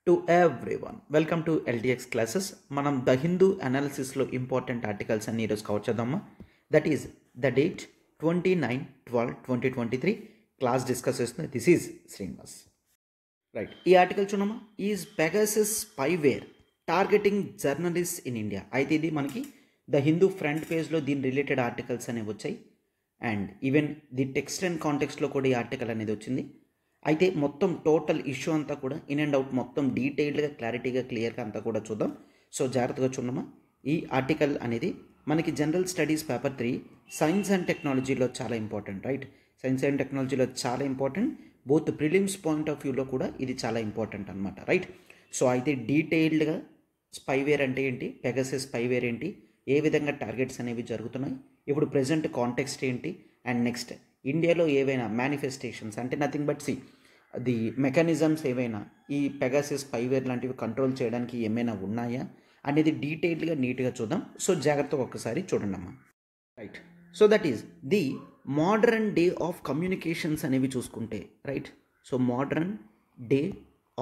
To everyone welcome to LTX classes. మనం the Hindu అనాలిసిస్లో important articles అన్ని ఈరోజు కవర్ చేద్దామా. That is the date 29/12/2023 class discuss చేస్తుంది. This is Srinivas. రైట్, ఈ ఆర్టికల్ చూడమా. Is Pegasus spyware targeting journalist in India. అయితే ఇది మనకి ద హిందూ ఫ్రంట్ పేజ్లో దీని రిలేటెడ్ ఆర్టికల్స్ అనేవి వచ్చాయి. And even the text and కాంటెక్స్ట్లో కూడా ఈ ఆర్టికల్ అనేది వచ్చింది. అయితే మొత్తం టోటల్ ఇష్యూ అంతా కూడా ఇన్ అండ్ అవుట్ మొత్తం డీటెయిల్డ్గా క్లారిటీగా క్లియర్గా అంతా కూడా చూద్దాం. సో జాగ్రత్తగా చూడమా. ఈ ఆర్టికల్ అనేది మనకి general studies paper 3 science and టెక్నాలజీలో చాలా ఇంపార్టెంట్. రైట్, సైన్స్ అండ్ టెక్నాలజీలో చాలా important. Both prelims point of వ్యూలో కూడా ఇది చాలా ఇంపార్టెంట్ అనమాట. రైట్, సో అయితే డీటెయిల్డ్గా స్పైవేర్ అంటే ఏంటి, పెగాసస్ స్పైవేర్ ఏంటి, ఏ విధంగా టార్గెట్స్ అనేవి జరుగుతున్నాయి, ఇప్పుడు ప్రజెంట్ కాంటెక్స్ట్ ఏంటి, అండ్ నెక్స్ట్ ఇండియాలో ఏవైనా మేనిఫెస్టేషన్స్ అంటే నథింగ్ బట్ ది మెకానిజమ్స్ ఏవైనా ఈ పెగాసస్ స్పైవేర్ లాంటివి కంట్రోల్ చేయడానికి ఏమైనా ఉన్నాయా అనేది డీటెయిల్డ్గా నీట్గా చూద్దాం. సో జాగ్రత్తగా ఒక్కసారి చూడండి అమ్మా. Right, so that is the modern day of communications అనేవి చూసుకుంటే, right, so modern day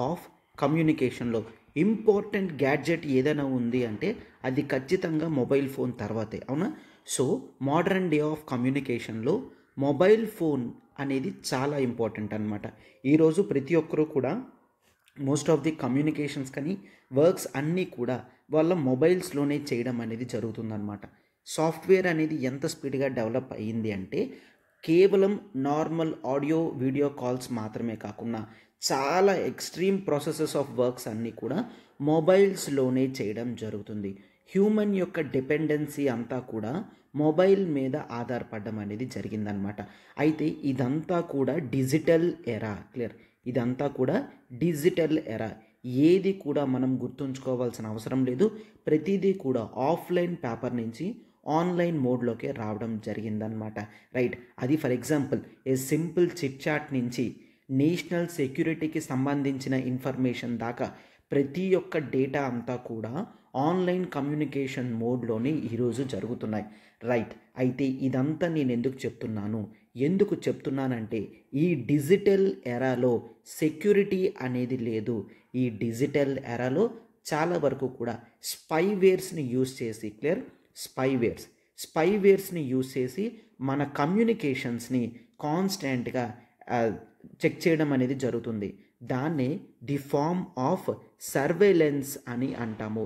of కమ్యూనికేషన్లో ఇంపార్టెంట్ గ్యాడ్జెట్ ఏదైనా ఉంది అంటే అది ఖచ్చితంగా మొబైల్ ఫోన్ తర్వాతే, అవునా. సో మోడర్న్ డే ఆఫ్ కమ్యూనికేషన్లో మొబైల్ ఫోన్ అనేది చాలా ఇంపార్టెంట్ అనమాట. ఈరోజు ప్రతి ఒక్కరూ కూడా మోస్ట్ ఆఫ్ ది కమ్యూనికేషన్స్ కానీ వర్క్స్ అన్నీ కూడా వాళ్ళ మొబైల్స్లోనే చేయడం అనేది జరుగుతుందన్నమాట. సాఫ్ట్వేర్ అనేది ఎంత స్పీడ్గా డెవలప్ అయ్యింది అంటే కేవలం నార్మల్ ఆడియో వీడియో కాల్స్ మాత్రమే కాకుండా చాలా ఎక్స్ట్రీమ్ ప్రాసెసెస్ ఆఫ్ వర్క్స్ అన్నీ కూడా మొబైల్స్లోనే చేయడం జరుగుతుంది. హ్యూమన్ యొక్క డిపెండెన్సీ అంతా కూడా మొబైల్ మీద ఆధారపడడం అనేది జరిగిందనమాట. అయితే ఇదంతా కూడా డిజిటల్ ఎరా. క్లియర్, ఇదంతా కూడా డిజిటల్ ఎరా. ఏది కూడా మనం గుర్తుంచుకోవాల్సిన అవసరం లేదు. ప్రతిదీ కూడా ఆఫ్లైన్ పేపర్ నుంచి ఆన్లైన్ మోడ్లోకి రావడం జరిగిందనమాట. రైట్, అది for example a simple chit chat నుంచి నేషనల్ సెక్యూరిటీకి సంబంధించిన ఇన్ఫర్మేషన్ దాకా ప్రతి ఒక్క డేటా అంతా కూడా ఆన్లైన్ కమ్యూనికేషన్ మోడ్లోనే ఈరోజు జరుగుతున్నాయి. రైట్, అయితే ఇదంతా నేను ఎందుకు చెప్తున్నానంటే ఈ డిజిటల్ ఎరాలో సెక్యూరిటీ అనేది లేదు. ఈ డిజిటల్ ఎరాలో చాలా వరకు కూడా స్పైవేర్స్ని యూజ్ చేసి, క్లియర్, స్పైవేర్స్ని యూజ్ చేసి మన కమ్యూనికేషన్స్ని కాన్స్టెంట్గా చెక్ చేయడం అనేది జరుగుతుంది. దాన్నే ది ఫార్మ్ ఆఫ్ సర్వేలెన్స్ అని అంటాము.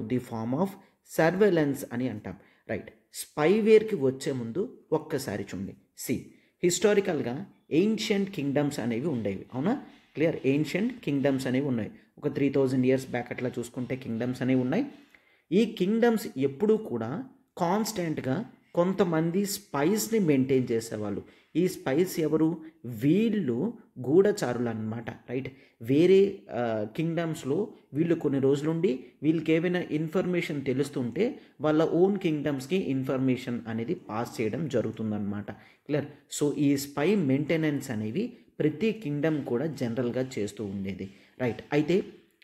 రైట్, స్పైవేర్కి వచ్చే ముందు ఒక్కసారి చూడండి. హిస్టారికల్గా ఏన్షియంట్ కింగ్డమ్స్ అనేవి ఉండేవి, అవునా. క్లియర్, ఏన్షియంట్ కింగ్డమ్స్ అనేవి ఉన్నాయి. ఒక 3000 years బ్యాక్ అట్లా చూసుకుంటే కింగ్డమ్స్ అనేవి ఉన్నాయి. ఈ కింగ్డమ్స్ ఎప్పుడూ కూడా కాన్స్టెంట్గా కొంతమంది స్పైస్ని మెయింటైన్ చేసేవాళ్ళు. ఈ స్పైస్ ఎవరు? వీళ్ళు గూఢచారులు అన్నమాట. రైట్, వేరే కింగ్డమ్స్లో వీళ్ళు కొన్ని రోజులుండి వీళ్ళకి ఏమైనా ఇన్ఫర్మేషన్ తెలుస్తుంటే వాళ్ళ ఓన్ కింగ్డమ్స్కి ఇన్ఫర్మేషన్ అనేది పాస్ చేయడం జరుగుతుందన్నమాట. క్లియర్, సో ఈ స్పై మెయింటెనెన్స్ అనేవి ప్రతి కింగ్డమ్ కూడా జనరల్గా చేస్తూ ఉండేది. రైట్, అయితే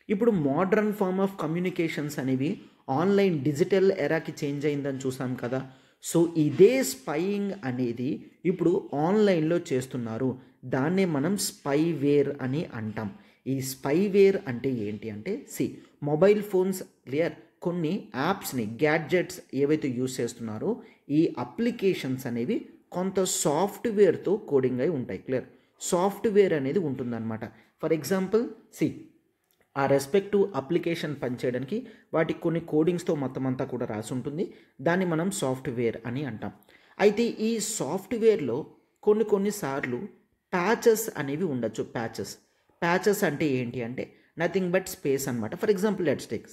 ఇప్పుడు మోడర్న్ ఫార్మ్ ఆఫ్ కమ్యూనికేషన్స్ అనేవి ఆన్లైన్ డిజిటల్ ఎరాకి చేంజ్ అయిందని చూసాం కదా. సో ఇదే స్పైయింగ్ అనేది ఇప్పుడు ఆన్లైన్లో చేస్తున్నారు. దాన్నే మనం స్పైవేర్ అని అంటాం. ఈ స్పైవేర్ అంటే ఏంటి అంటే మొబైల్ ఫోన్స్, క్లియర్, కొన్ని యాప్స్ని గ్యాడ్జెట్స్ ఏవైతే యూజ్ చేస్తున్నారో ఈ అప్లికేషన్స్ అనేవి కొంత సాఫ్ట్వేర్తో కోడింగ్ అయి ఉంటాయి. క్లియర్, సాఫ్ట్వేర్ అనేది ఉంటుందన్నమాట. ఫర్ ఎగ్జాంపుల్ ఆ రెస్పెక్టివ్ అప్లికేషన్ పనిచేయడానికి వాటికి కొన్ని కోడింగ్స్తో మొత్తం అంతా కూడా రాసి ఉంటుంది. దాన్ని మనం సాఫ్ట్వేర్ అని అంటాం. అయితే ఈ సాఫ్ట్వేర్లో కొన్నిసార్లు ప్యాచెస్ అనేవి ఉండొచ్చు. ప్యాచెస్ అంటే ఏంటి అంటే నథింగ్ బట్ స్పేస్ అనమాట. For example let's take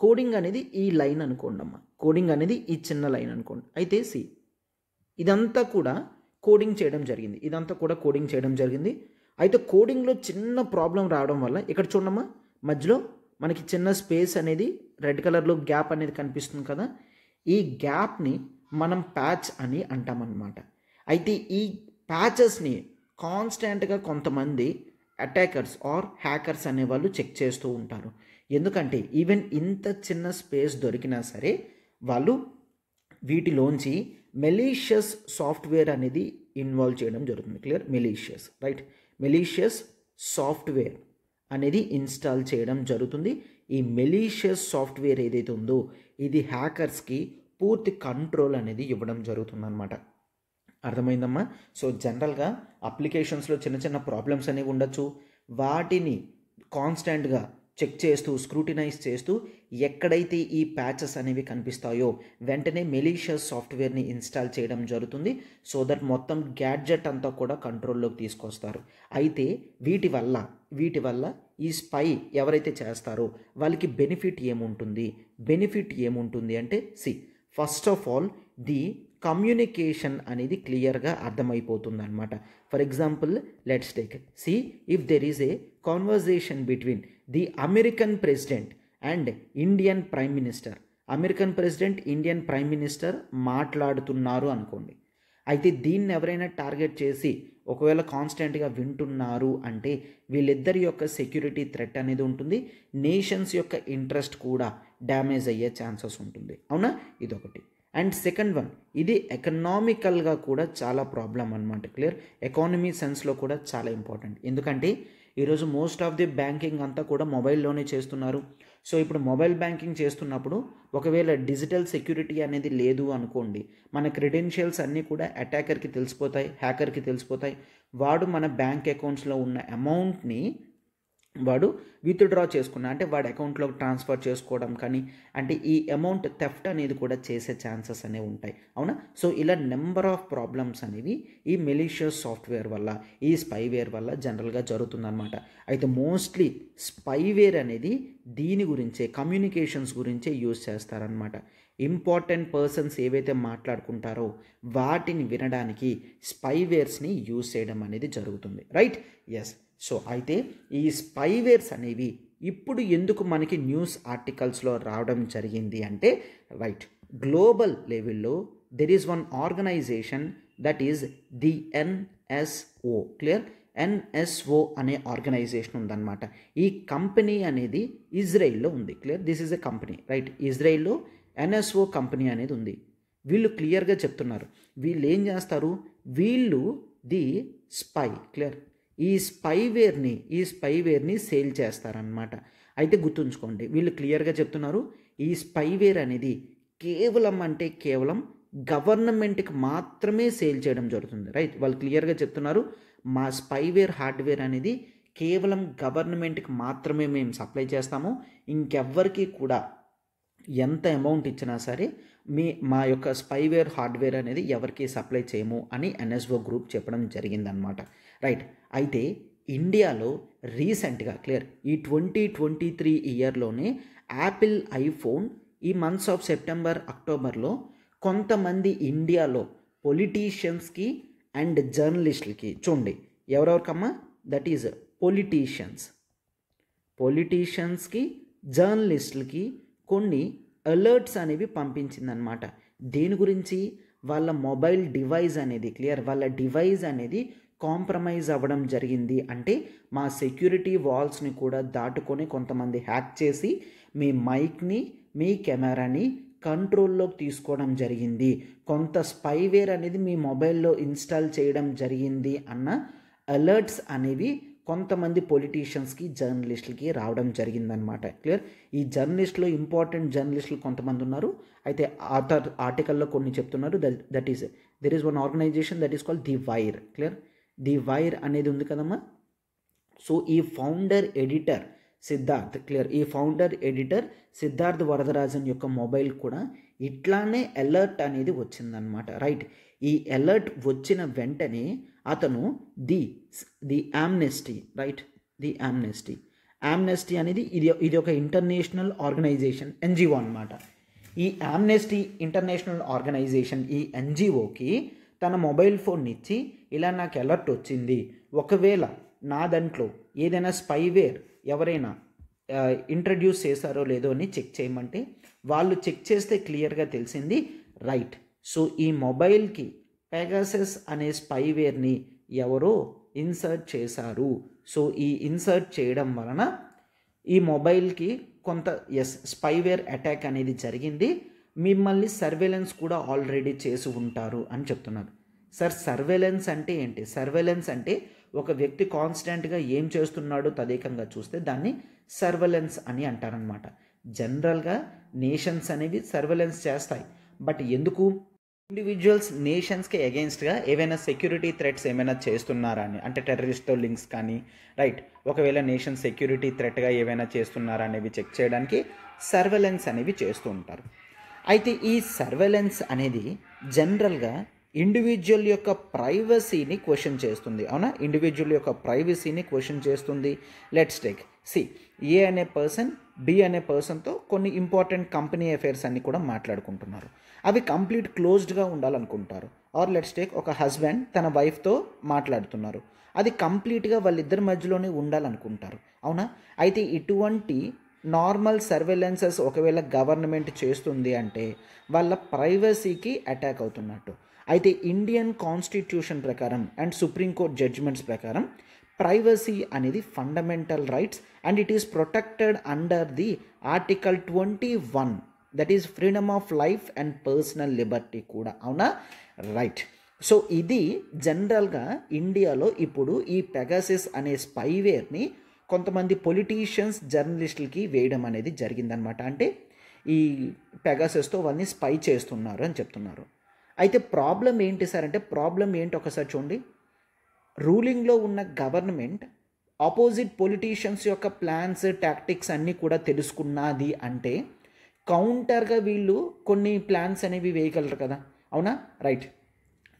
coding అనేది ఈ లైన్ అనుకోండి అమ్మా, కోడింగ్ అనేది ఈ చిన్న లైన్ అనుకోండి. అయితే ఇదంతా కూడా కోడింగ్ చేయడం జరిగింది. అయితే కోడింగ్లో చిన్న ప్రాబ్లం రావడం వల్ల ఇక్కడ చూడమ్మా, మధ్యలో మనకి చిన్న స్పేస్ అనేది రెడ్ కలర్లో గ్యాప్ అనేది కనిపిస్తుంది కదా. ఈ గ్యాప్ని మనం ప్యాచ్ అని అంటామన్నమాట. అయితే ఈ ప్యాచెస్ని కాన్స్టెంట్గా కొంతమంది అటాకర్స్ ఆర్ హ్యాకర్స్ అనేవాళ్ళు చెక్ చేస్తూ ఉంటారు. ఎందుకంటే ఈవెన్ ఇంత చిన్న స్పేస్ దొరికినా సరే వాళ్ళు వీటిలోంచి మెలీషియస్ సాఫ్ట్వేర్ అనేది ఇన్వాల్వ్ చేయడం జరుగుతుంది. Clear, malicious. Right, malicious software అనేది ఇన్స్టాల్ చేయడం జరుగుతుంది. ఈ మెలీషియస్ సాఫ్ట్వేర్ ఏదైతే ఉందో ఇది హ్యాకర్స్కి పూర్తి కంట్రోల్ అనేది ఇవ్వడం జరుగుతుందన్నమాట. అర్థమైందమ్మా? సో జనరల్గా అప్లికేషన్స్లో చిన్న చిన్న ప్రాబ్లమ్స్ అనేవి ఉండొచ్చు. వాటిని కాన్స్టెంట్గా చెక్ చేస్తూ స్క్రూటినైజ్ చేస్తూ ఎక్కడైతే ఈ ప్యాచెస్ అనేవి కనిపిస్తాయో వెంటనే మెలీషియస్ సాఫ్ట్వేర్ని ఇన్స్టాల్ చేయడం జరుగుతుంది. సో దట్ మొత్తం గ్యాడ్జెట్ అంతా కూడా కంట్రోల్లోకి తీసుకొస్తారు. అయితే వీటి వల్ల ఈ స్పై ఎవరైతే చేస్తారో వాళ్ళకి బెనిఫిట్ ఏముంటుంది అంటే first of all the communication అనేది క్లియర్గా అర్థమైపోతుంది అనమాట. For example let's take if there is a conversation between the American president and Indian prime minister. American president Indian prime minister మాట్లాడుతున్నారు అనుకోండి. అయితే దీన్ని ఎవరైనా టార్గెట్ చేసి ఒకవేళ కాన్స్టెంట్గా వింటున్నారు అంటే వీళ్ళిద్దరి యొక్క సెక్యూరిటీ థ్రెట్ అనేది ఉంటుంది. నేషన్స్ యొక్క ఇంట్రెస్ట్ కూడా డ్యామేజ్ అయ్యే ఛాన్సెస్ ఉంటుంది. అవునా? ఇదొకటి. అండ్ సెకండ్ వన్, ఇది ఎకనామికల్గా కూడా చాలా ప్రాబ్లం అనమాట. క్లియర్? ఎకానమీ సెన్స్లో కూడా చాలా ఇంపార్టెంట్. ఎందుకంటే ఈరోజు మోస్ట్ ఆఫ్ ది బ్యాంకింగ్ అంతా కూడా మొబైల్లోనే చేస్తున్నారు. సో ఇప్పుడు మొబైల్ బ్యాంకింగ్ చేస్తున్నప్పుడు ఒకవేళ డిజిటల్ సెక్యూరిటీ అనేది లేదు అనుకోండి, మన క్రెడెన్షియల్స్ అన్నీ కూడా అటాకర్కి తెలిసిపోతాయి, హ్యాకర్కి తెలిసిపోతాయి. వాడు మన బ్యాంక్ అకౌంట్స్లో ఉన్న అమౌంట్ని వాడు విత్డ్రా చేసుకున్నా అంటే వాడి అకౌంట్లోకి ట్రాన్స్ఫర్ చేసుకోవడం కానీ అంటే ఈ అమౌంట్ థెఫ్ట్ అనేది కూడా చేసే ఛాన్సెస్ అనేవి ఉంటాయి. అవునా? సో ఇలా నెంబర్ ఆఫ్ ప్రాబ్లమ్స్ అనేవి ఈ మెలీషియస్ సాఫ్ట్వేర్ వల్ల ఈ స్పైవేర్ వల్ల జనరల్గా జరుగుతుందన్నమాట. అయితే మోస్ట్లీ స్పైవేర్ అనేది దీని గురించే కమ్యూనికేషన్స్ గురించే యూజ్ చేస్తారనమాట. ఇంపార్టెంట్ పర్సన్స్ ఏవైతే మాట్లాడుకుంటారో వాటిని వినడానికి స్పైవేర్స్ని యూజ్ చేయడం అనేది జరుగుతుంది. రైట్? ఎస్. సో అయితే ఈ స్పైవేర్స్ అనేవి ఇప్పుడు ఎందుకు మనకి న్యూస్ ఆర్టికల్స్లో రావడం జరిగింది అంటే రైట్, గ్లోబల్ లెవెల్లో there is one organization that is the NSO. Clear? NSO అనే ఆర్గనైజేషన్ ఉందన్నమాట. ఈ కంపెనీ అనేది ఇజ్రాయిల్లో ఉంది. Clear? This is a company. Right? ఇజ్రాయిల్లో NSO కంపెనీ అనేది ఉంది. వీళ్ళు క్లియర్గా చెప్తున్నారు వీళ్ళు ఏం చేస్తారు, వీళ్ళు ది స్పై. క్లియర్? ఈ స్పైవేర్ని సేల్ చేస్తారనమాట. అయితే గుర్తుంచుకోండి, వీళ్ళు క్లియర్గా చెప్తున్నారు ఈ స్పైవేర్ అనేది కేవలం గవర్నమెంట్కి మాత్రమే సేల్ చేయడం జరుగుతుంది. రైట్? వాళ్ళు క్లియర్గా చెప్తున్నారు మా స్పైవేర్ హార్డ్వేర్ అనేది కేవలం గవర్నమెంట్కి మాత్రమే మేము సప్లై చేస్తాము, ఇంకెవ్వరికి కూడా ఎంత అమౌంట్ ఇచ్చినా సరే మా యొక్క స్పైవేర్ హార్డ్వేర్ అనేది ఎవరికి సప్లై చేయము అని NSO గ్రూప్ చెప్పడం జరిగిందనమాట. రైట్? అయితే ఇండియాలో రీసెంట్గా క్లియర్ ఈ 2023 ఇయర్లోనే యాపిల్ ఐఫోన్ ఈ మంత్స్ ఆఫ్ సెప్టెంబర్ అక్టోబర్లో కొంతమంది ఇండియాలో పొలిటీషియన్స్కి అండ్ జర్నలిస్టులకి చూడండి ఎవరెవరికమ్మా, దట్ ఈజ్ పొలిటీషియన్స్కి జర్నలిస్టులకి కొన్ని అలర్ట్స్ అనేవి పంపించిందనమాట. దేని గురించి? వాళ్ళ మొబైల్ డివైస్ అనేది క్లియర్ వాళ్ళ డివైస్ అనేది కాంప్రమైజ్ అవ్వడం జరిగింది. అంటే మా సెక్యూరిటీ వాల్స్ని కూడా దాటుకొని కొంతమంది హ్యాక్ చేసి మీ మైక్ని మీ కెమెరాని కంట్రోల్లోకి తీసుకోవడం జరిగింది, కొంత స్పైవేర్ అనేది మీ మొబైల్లో ఇన్స్టాల్ చేయడం జరిగింది అన్న అలర్ట్స్ అనేవి కొంతమంది పొలిటీషియన్స్కి జర్నలిస్టులకి రావడం జరిగిందనమాట. క్లియర్? ఈ జర్నలిస్టులు ఇంపార్టెంట్ జర్నలిస్టులు కొంతమంది ఉన్నారు. అయితే ఆర్టికల్లో కొన్ని చెప్తున్నారు that is there is one organization that is called the wire. Clear? The wire అనేది ఉంది కదమ్మా. సో ఈ ఫౌండర్ ఎడిటర్ సిద్ధార్థ్, క్లియర్, ఈ ఫౌండర్ ఎడిటర్ సిద్ధార్థ్ వరదరాజన్ యొక్క మొబైల్ కూడా ఇట్లానే అలర్ట్ అనేది వచ్చిందనమాట. రైట్? ఈ అలర్ట్ వచ్చిన వెంటనే అతను the Amnesty, right, the Amnesty అనేది ఇది ఒక ఇంటర్నేషనల్ ఆర్గనైజేషన్, NGO అనమాట. ఈ ఆమ్నెస్టీ ఇంటర్నేషనల్ ఆర్గనైజేషన్ ఈ NGOకి తన మొబైల్ ఫోన్ ఇచ్చి ఇలా నాకు అలర్ట్ వచ్చింది, ఒకవేళ నా దాంట్లో ఏదైనా స్పైవేర్ ఎవరైనా ఇంట్రడ్యూస్ చేశారో లేదో అని చెక్ చేయమంటే వాళ్ళు చెక్ చేస్తే క్లియర్గా తెలిసింది. రైట్? సో ఈ మొబైల్కి పెగాసస్ అనే స్పైవేర్ని ఎవరో ఇన్సర్ట్ చేశారు. సో ఈ ఇన్సర్ట్ చేయడం వలన ఈ మొబైల్కి కొంత స్పైవేర్ అటాక్ అనేది జరిగింది, మిమ్మల్ని సర్వేలెన్స్ కూడా ఆల్రెడీ చేసి ఉంటారు అని చెప్తున్నారు. సార్ సర్వేలెన్స్ అంటే ఏంటి? సర్వేలెన్స్ అంటే ఒక వ్యక్తి కాన్స్టెంట్గా ఏం చేస్తున్నాడో తదేకంగా చూస్తే దాన్ని సర్వేలెన్స్ అని అంటారనమాట. జనరల్గా నేషన్స్ అనేవి సర్వేలెన్స్ చేస్తాయి, బట్ ఎందుకు ఇండివిజువల్స్ నేషన్స్కి అగెయిన్స్ట్గా ఏవైనా సెక్యూరిటీ థ్రెట్స్ ఏమైనా చేస్తున్నారా అని, అంటే టెర్రరిస్ట్తో లింక్స్ కానీ, రైట్, ఒకవేళ నేషన్ సెక్యూరిటీ థ్రెట్గా ఏవైనా చేస్తున్నారా అనేవి చెక్ చేయడానికి సర్వేలెన్స్ అనేవి చేస్తూ ఉంటారు. అయితే ఈ సర్వేలెన్స్ అనేది జనరల్గా ఇండివిజువల్ యొక్క ప్రైవసీని క్వశ్చన్ చేస్తుంది. అవునా, ఇండివిజువల్ యొక్క ప్రైవసీని క్వశ్చన్ చేస్తుంది. లెట్స్ టేక్ ఏ అనే పర్సన్ బి అనే పర్సన్తో కొన్ని ఇంపార్టెంట్ కంపెనీ అఫైర్స్ అన్నీ కూడా మాట్లాడుకుంటున్నారు. అవి కంప్లీట్ క్లోజ్డ్గా ఉండాలనుకుంటారు. ఆర్ లెట్స్ టేక్ ఒక హస్బెండ్ తన వైఫ్తో మాట్లాడుతున్నారు, అది కంప్లీట్గా వాళ్ళిద్దరి మధ్యలోనే ఉండాలనుకుంటారు. అవునా, అయితే ఇటువంటి నార్మల్ సర్వేలెన్సెస్ ఒకవేళ గవర్నమెంట్ చేస్తుంది అంటే వాళ్ళ ప్రైవసీకి అటాక్ అవుతున్నట్టు. అయితే ఇండియన్ కాన్స్టిట్యూషన్ ప్రకారం అండ్ సుప్రీంకోర్టు జడ్జిమెంట్స్ ప్రకారం ప్రైవసీ అనేది fundamental rights and it is protected under the article 21, that is freedom of life and personal Liberty కూడా. అవునా, రైట్. సో ఇది జనరల్గా ఇండియాలో ఇప్పుడు ఈ పెగాసిస్ అనే స్పైవేర్ని కొంతమంది పొలిటీషియన్స్ జర్నలిస్టులకి వేయడం అనేది జరిగిందనమాట. అంటే ఈ పెగాసిస్తో వాళ్ళని స్పై చేస్తున్నారు అని చెప్తున్నారు. అయితే ప్రాబ్లం ఏంటి సార్ అంటే, ప్రాబ్లం ఏంటి ఒకసారి చూడండి. రూలింగ్లో ఉన్న గవర్నమెంట్ ఆపోజిట్ పొలిటీషియన్స్ యొక్క ప్లాన్స్ టాక్టిక్స్ అన్నీ కూడా తెలుసుకున్నది అంటే కౌంటర్గా వీళ్ళు కొన్ని ప్లాన్స్ అనేవి వేయగలరు కదా. అవునా, రైట్.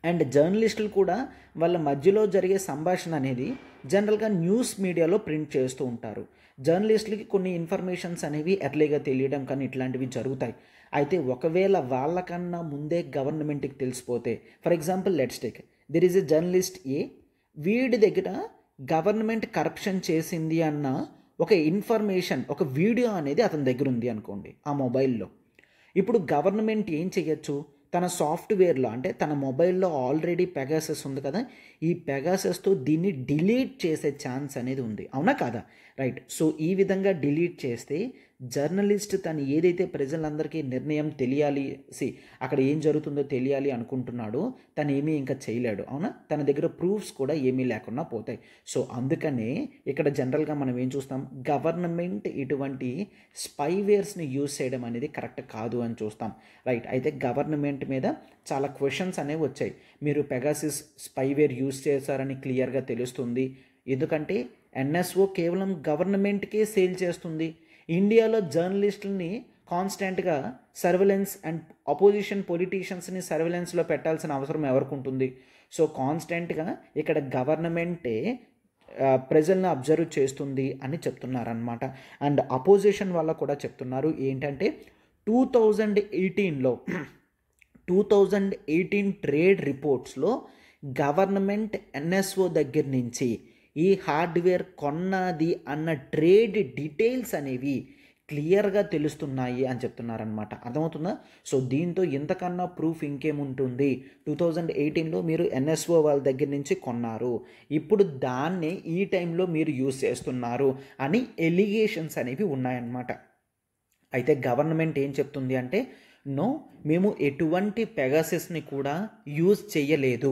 అండ్ జర్నలిస్టులు కూడా వాళ్ళ మధ్యలో జరిగే సంభాషణ అనేది జనరల్గా న్యూస్ మీడియాలో ప్రింట్ చేస్తూ ఉంటారు. జర్నలిస్టులకి కొన్ని ఇన్ఫర్మేషన్స్ అనేవి ఎర్లీగా తెలియడం కానీ ఇట్లాంటివి జరుగుతాయి. అయితే ఒకవేళ వాళ్ళకన్నా ముందే గవర్నమెంట్కి తెలిసిపోతే, for example let's take there is a journalist A, వీడి దగ్గర గవర్నమెంట్ కరప్షన్ చేసింది అన్న ఒక ఇన్ఫర్మేషన్, ఒక వీడియో అనేది అతని దగ్గర ఉంది అనుకోండి ఆ మొబైల్లో. ఇప్పుడు గవర్నమెంట్ ఏం చేయొచ్చు, తన సాఫ్ట్వేర్లో అంటే తన మొబైల్లో ఆల్రెడీ పెగాసస్ ఉంది కదా, ఈ పెగాసస్తో దీన్ని డిలీట్ చేసే ఛాన్స్ అనేది ఉంది. అవునా కాదా, రైట్. సో ఈ విధంగా డిలీట్ చేస్తే జర్నలిస్ట్ తను ఏదైతే ప్రజలందరికీ నిర్ణయం తెలియాలి, అక్కడ ఏం జరుగుతుందో తెలియాలి అనుకుంటున్నాడో తను ఏమీ ఇంకా చేయలేడు. అవునా, తన దగ్గర ప్రూఫ్స్ కూడా ఏమీ లేకుండా పోతాయి. సో అందుకనే ఇక్కడ జనరల్గా మనం ఏం చూస్తాం, గవర్నమెంట్ ఇటువంటి స్పైవేర్స్ని యూజ్ చేయడం అనేది కరెక్ట్ కాదు అని చూస్తాం, రైట్. అయితే గవర్నమెంట్ మీద చాలా క్వశ్చన్స్ అనేవి వచ్చాయి. మీరు పెగాసిస్ స్పైవేర్ యూజ్ చేశారని క్లియర్గా తెలుస్తుంది. ఎందుకంటే ఎన్ఎస్ఓ కేవలం గవర్నమెంట్కే సేల్ చేస్తుంది. ఇండియాలో జర్నలిస్టులని కాన్స్టెంట్గా సర్వేలెన్స్ అండ్ అపోజిషన్ పొలిటీషియన్స్ని సర్వేలెన్స్లో పెట్టాల్సిన అవసరం ఎవరికి ఉంటుంది. సో కాన్స్టెంట్గా ఇక్కడ గవర్నమెంటే ప్రజలను అబ్జర్వ్ చేస్తుంది అని చెప్తున్నారనమాట. అండ్ అపోజిషన్ వల్ల కూడా చెప్తున్నారు ఏంటంటే 2018 ట్రేడ్ రిపోర్ట్స్లో గవర్నమెంట్ ఎన్ఎస్ఓ దగ్గర నుంచి ఈ హార్డ్వేర్ కొన్నది అన్న ట్రేడ్ డీటెయిల్స్ అనేవి క్లియర్గా తెలుస్తున్నాయి అని చెప్తున్నారనమాట. అర్థమవుతుందా. సో దీంతో ఇంతకన్నా ప్రూఫ్ ఇంకేముంటుంది. 2018లో మీరు ఎన్ఎస్ఓ వాళ్ళ దగ్గర నుంచి కొన్నారు, ఇప్పుడు దాన్నే ఈ టైంలో మీరు యూజ్ చేస్తున్నారు అని ఎలిగేషన్స్ అనేవి ఉన్నాయన్నమాట. అయితే గవర్నమెంట్ ఏం చెప్తుంది అంటే, నో, మేము ఎటువంటి పెగాసిస్ని కూడా యూజ్ చేయలేదు,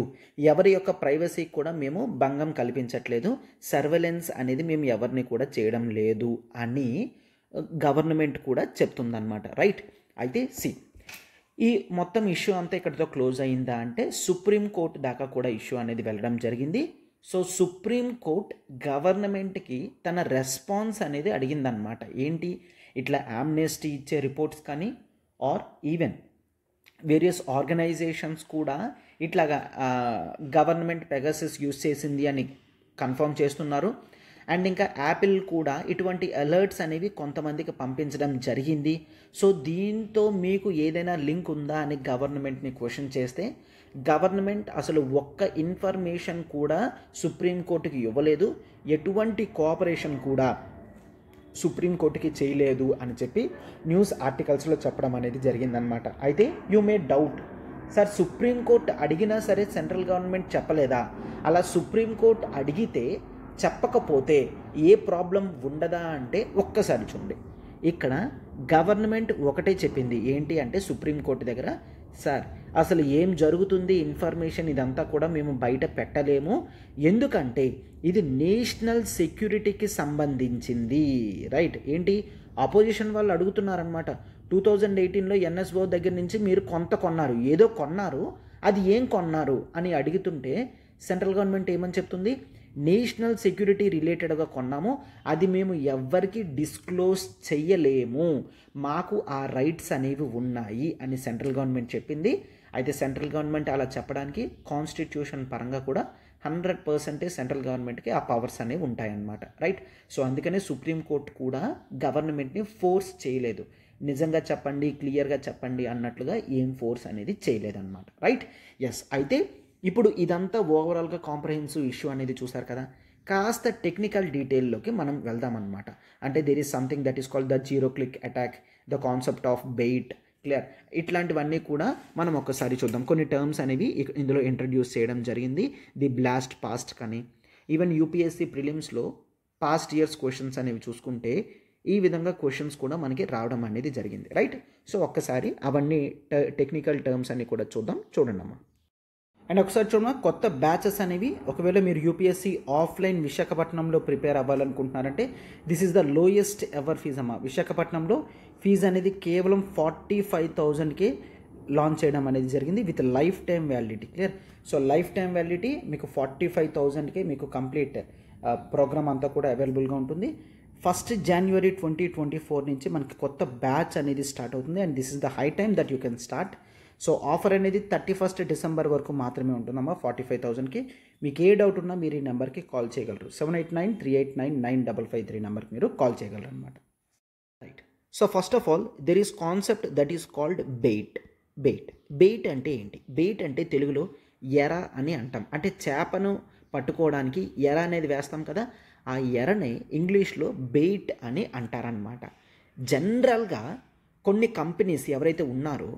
ఎవరి యొక్క ప్రైవసీకి కూడా మేము భంగం కల్పించట్లేదు, సర్వేలెన్స్ అనేది మేము ఎవరిని కూడా చేయడం లేదు అని గవర్నమెంట్ కూడా చెప్తుందన్నమాట, రైట్. అయితే ఈ మొత్తం ఇష్యూ అంతా ఇక్కడితో క్లోజ్ అయిందా అంటే సుప్రీంకోర్టు దాకా కూడా ఇష్యూ అనేది వెళ్ళడం జరిగింది. సో సుప్రీంకోర్టు గవర్నమెంట్కి తన రెస్పాన్స్ అనేది అడిగిందనమాట. ఏంటి, ఇట్లా ఆమ్నెస్టీ ఇచ్చే రిపోర్ట్స్ కానీ ఆర్ ఈవెన్ వేరియస్ ఆర్గనైజేషన్స్ కూడా ఇట్లాగా గవర్నమెంట్ పెగాసిస్ యూజ్ చేసింది అని కన్ఫర్మ్ చేస్తున్నారు. అండ్ ఇంకా యాపిల్ కూడా ఇటువంటి అలర్ట్స్ అనేవి కొంతమందికి పంపించడం జరిగింది. సో దీంతో మీకు ఏదైనా లింక్ ఉందా అని గవర్నమెంట్ని క్వశ్చన్ చేస్తే గవర్నమెంట్ అసలు ఒక్క ఇన్ఫర్మేషన్ కూడా సుప్రీంకోర్టుకి ఇవ్వలేదు, ఎటువంటి కోఆపరేషన్ కూడా సుప్రీంకోర్టుకి చేయలేదు అని చెప్పి న్యూస్ ఆర్టికల్స్లో చెప్పడం అనేది జరిగిందనమాట. అయితే you may doubt, sir supreme court అడిగినా సరే సెంట్రల్ గవర్నమెంట్ చెప్పలేదా? అలా సుప్రీంకోర్టు అడిగితే చెప్పకపోతే ఏ ప్రాబ్లం ఉండదా అంటే ఒక్కసారి చూడండి. ఇక్కడ గవర్నమెంట్ ఒకటే చెప్పింది ఏంటి అంటే సుప్రీంకోర్టు దగ్గర సార్ అసలు ఏం జరుగుతుంది ఇన్ఫర్మేషన్ ఇదంతా కూడా మేము బయట పెట్టలేము, ఎందుకంటే ఇది నేషనల్ సెక్యూరిటీకి సంబంధించింది. రైట్, ఏంటి అపోజిషన్ వాళ్ళు అడుగుతున్నారనమాట. 2018లో ఎన్ఎస్ఓ దగ్గర నుంచి మీరు కొంత కొన్నారు, ఏదో కొన్నారు, అది ఏం కొన్నారు అని అడుగుతుంటే సెంట్రల్ గవర్నమెంట్ ఏమని చెప్తుంది, నేషనల్ సెక్యూరిటీ రిలేటెడ్గా కొన్నాము, అది మేము ఎవ్వరికి డిస్క్లోజ్ చెయ్యలేము, మాకు ఆ రైట్స్ అనేవి ఉన్నాయి అని సెంట్రల్ గవర్నమెంట్ చెప్పింది. అయితే సెంట్రల్ గవర్నమెంట్ అలా చెప్పడానికి కాన్స్టిట్యూషన్ పరంగా కూడా 100% సెంట్రల్ గవర్నమెంట్కి ఆ పవర్స్ అనేవి ఉంటాయన్నమాట. రైట్, సో అందుకనే సుప్రీంకోర్టు కూడా గవర్నమెంట్ని ఫోర్స్ చేయలేదు, నిజంగా చెప్పండి క్లియర్గా చెప్పండి అన్నట్లుగా ఏం ఫోర్స్ అనేది చేయలేదన్నమాట. Right, yes. అయితే ఇప్పుడు ఇదంతా ఓవరాల్గా కాంప్రహెన్సివ్ ఇష్యూ అనేది చూసారు కదా, కాస్త టెక్నికల్ డీటెయిల్లోకి మనం వెళ్దామన్నమాట. అంటే there is something that is called the zero click attack, the concept of bait, clear, ఇట్లాంటివన్నీ కూడా మనం ఒకసారి చూద్దాం. కొన్ని టర్మ్స్ అనేవి ఇందులో ఇంట్రడ్యూస్ చేయడం జరిగింది. ది బ్లాస్ట్ పాస్ట్ కానీ, ఈవెన్ యూపీఎస్సీ ప్రిలిమ్స్లో పాస్ట్ ఇయర్స్ క్వశ్చన్స్ అనేవి చూసుకుంటే ఈ విధంగా క్వశ్చన్స్ కూడా మనకి రావడం అనేది జరిగింది. రైట్, సో ఒక్కసారి అవన్నీ టెక్నికల్ టర్మ్స్ అన్ని కూడా చూడండి అమ్మా. అండ్ ఒకసారి చూడమ్మా, కొత్త బ్యాచెస్ అనేవి ఒకవేళ మీరు యూపీఎస్సీ ఆఫ్లైన్ విశాఖపట్నంలో ప్రిపేర్ అవ్వాలనుకుంటున్నారంటే this is the lowest ever fees అమ్మా. విశాఖపట్నంలో ఫీజు అనేది కేవలం 45,000కే లాంచ్ చేయడం అనేది జరిగింది with life time validity. Clear, so life time validity మీకు 45,000కే మీకు కంప్లీట్ ప్రోగ్రామ్ అంతా కూడా అవైలబుల్గా ఉంటుంది. 1st January 2024 నుంచి మనకి కొత్త బ్యాచ్ అనేది స్టార్ట్ అవుతుంది. And this is the high time that you can start. So offer అనేది 31st December వరకు మాత్రమే ఉంటుందమ్మా 45,000కి. మీకు ఏ డౌట్ ఉన్నా మీరు ఈ నెంబర్కి కాల్ చేయగలరు. 7893899553 నెంబర్కి మీరు కాల్ చేయగలరు అనమాట. Right, so first of all there is concept that is called bait. Bait అంటే ఏంటి? బెయిట్ అంటే తెలుగులో ఎర అని అంటాం. అంటే చేపను పట్టుకోవడానికి ఎర అనేది వేస్తాం కదా, ఆ ఎరని ఇంగ్లీష్లో బెయిట్ అని అంటారనమాట. జనరల్గా కొన్ని కంపెనీస్ ఎవరైతే ఉన్నారో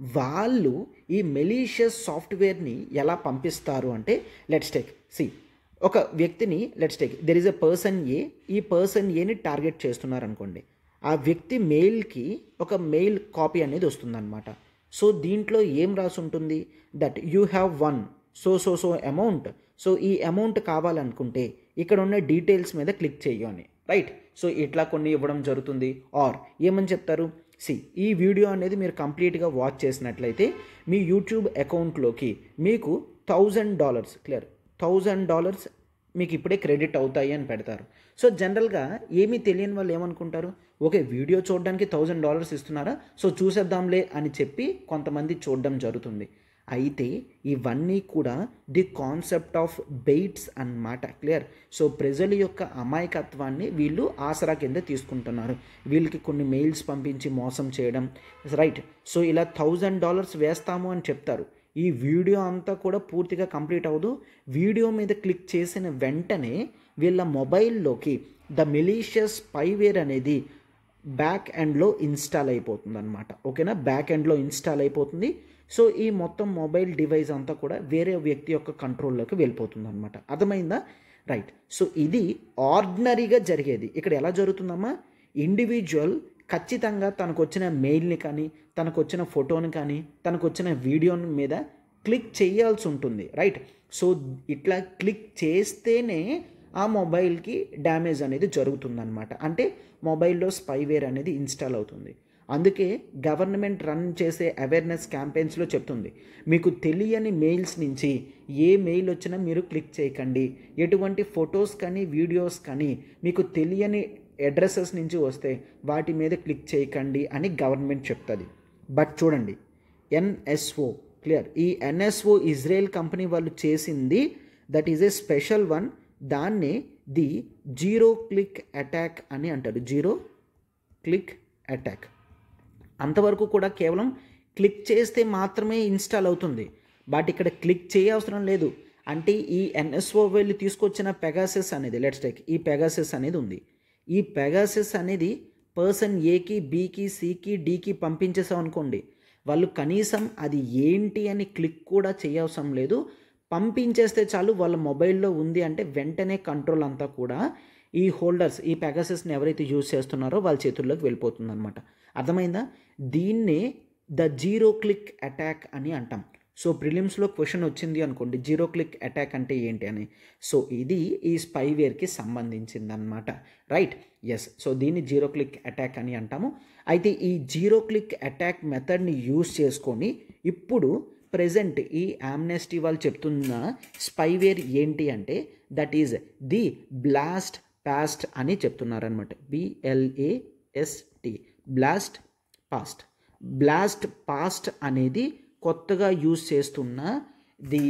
వాళ్ళు ఈ మెలీషియస్ సాఫ్ట్వేర్ని ఎలా పంపిస్తారు అంటే, లెట్స్ టేక్ ఒక వ్యక్తిని దెర్ ఈజ్ ఎ పర్సన్ ఏ, ఈ పర్సన్ ఏని టార్గెట్ చేస్తున్నారు అనుకోండి, ఆ వ్యక్తి మెయిల్కి ఒక మెయిల్ కాపీ అనేది వస్తుందన్నమాట. సో దీంట్లో ఏం రాసి ఉంటుంది, that you have one so amount, so ఈ అమౌంట్ కావాలనుకుంటే ఇక్కడ ఉన్న డీటెయిల్స్ మీద క్లిక్ చేయని. రైట్, సో ఇట్లా కొన్ని ఇవ్వడం జరుగుతుంది. ఆర్ ఏమని చెప్తారు, ఈ వీడియో అనేది మీరు కంప్లీట్గా వాచ్ చేసినట్లయితే మీ యూట్యూబ్ అకౌంట్లోకి మీకు $1,000, క్లియర్, $1,000 మీకు ఇప్పుడే క్రెడిట్ అవుతాయి అని పెడతారు. సో జనరల్గా ఏమీ తెలియని వాళ్ళు ఏమనుకుంటారు, ఓకే వీడియో చూడడానికి $1,000 ఇస్తున్నారా, సో చూసేద్దాంలే అని చెప్పి కొంతమంది చూడడం జరుగుతుంది. అయితే ఇవన్నీ కూడా ది కాన్సెప్ట్ ఆఫ్ బెయిట్స్ అన్నమాట. క్లియర్, సో ప్రజల యొక్క అమాయకత్వాన్ని వీళ్ళు ఆసరా కింద తీసుకుంటున్నారు. వీళ్ళకి కొన్ని మెయిల్స్ పంపించి మోసం చేయడం. రైట్, సో ఇలా $1,000 వేస్తాము అని చెప్తారు. ఈ వీడియో అంతా కూడా పూర్తిగా కంప్లీట్ అవ్వదు. వీడియో మీద క్లిక్ చేసిన వెంటనే వీళ్ళ మొబైల్లోకి ద మెలీషియస్ స్పైవేర్ అనేది బ్యాక్ ఎండ్లో ఇన్స్టాల్ అయిపోతుంది అనమాట. ఓకేనా, బ్యాక్ ఎండ్లో ఇన్స్టాల్ అయిపోతుంది. సో ఈ మొత్తం మొబైల్ డివైస్ అంతా కూడా వేరే వ్యక్తి యొక్క కంట్రోల్లోకి వెళ్ళిపోతుంది అనమాట. అర్థమైందా? రైట్, సో ఇది ఆర్డినరీగా జరిగేది. ఇక్కడ ఎలా జరుగుతుందమ్మా, ఇండివిజువల్ ఖచ్చితంగా తనకు వచ్చిన మెయిల్ని కానీ, తనకు వచ్చిన ఫోటోని కానీ, తనకు వచ్చిన వీడియోని మీద క్లిక్ చేయాల్సి ఉంటుంది. రైట్, సో ఇట్లా క్లిక్ చేస్తేనే ఆ మొబైల్కి డ్యామేజ్ అనేది జరుగుతుందన్నమాట. అంటే మొబైల్లో స్పైవేర్ అనేది ఇన్స్టాల్ అవుతుంది. అందుకే గవర్నమెంట్ రన్ చేసే అవేర్నెస్ క్యాంపెయిన్స్లో చెప్తుంది, మీకు తెలియని మెయిల్స్ నుంచి ఏ మెయిల్ వచ్చినా మీరు క్లిక్ చేయకండి, ఎటువంటి ఫొటోస్ కానీ వీడియోస్ కానీ మీకు తెలియని అడ్రసెస్ నుంచి వస్తే వాటి మీద క్లిక్ చేయకండి అని గవర్నమెంట్ చెప్తుంది. బట్ చూడండి, ఎన్ఎస్ఓ, క్లియర్, ఈ ఎన్ఎస్ఓ ఇజ్రాయెల్ కంపెనీ వాళ్ళు చేసింది that is a special one. దాన్నే ది జీరో క్లిక్ అటాక్ అని అంటారు. Zero click attack. అంతవరకు కూడా కేవలం క్లిక్ చేస్తే మాత్రమే ఇన్స్టాల్ అవుతుంది. బట్ ఇక్కడ క్లిక్ చేయవసరం లేదు. అంటే ఈ ఎన్ఎస్ఓ వెళ్ళి తీసుకొచ్చిన పెగాసస్ అనేది, లెట్స్ టేక్ ఈ పెగాసస్ అనేది ఉంది. ఈ పెగాసస్ అనేది పర్సన్ ఏకి, బీకి, సికి, డీకి పంపించేసాం అనుకోండి, వాళ్ళు కనీసం అది ఏంటి అని క్లిక్ కూడా చేయవసరం లేదు. పంపించేస్తే చాలు, వాళ్ళ మొబైల్లో ఉంది అంటే వెంటనే కంట్రోల్ అంతా కూడా ఈ హోల్డర్స్, ఈ పెగాసస్ని ఎవరైతే యూజ్ చేస్తున్నారో వాళ్ళ చేతుల్లోకి వెళ్ళిపోతుంది అనమాట. అర్థమైందా? దీన్నే ద జీరో క్లిక్ అటాక్ అని అంటాం. సో ప్రిలిమ్స్లో క్వశ్చన్ వచ్చింది అనుకోండి, జీరో క్లిక్ అటాక్ అంటే ఏంటి అని. సో ఇది ఈ స్పైవేర్కి సంబంధించిందనమాట, రైట్. ఎస్, సో దీన్ని జీరో క్లిక్ అటాక్ అని అంటాము. అయితే ఈ జీరో క్లిక్ అటాక్ మెథడ్ని యూజ్ చేసుకొని ఇప్పుడు ప్రెజెంట్ ఈ ఆమ్నెస్టీ వాళ్ళు చెప్తున్న స్పైవేర్ ఏంటి అంటే that is the blast past అని చెప్తున్నారనమాట. BLAST, blast past. Blast past అనేది కొత్తగా యూజ్ చేస్తున్న ది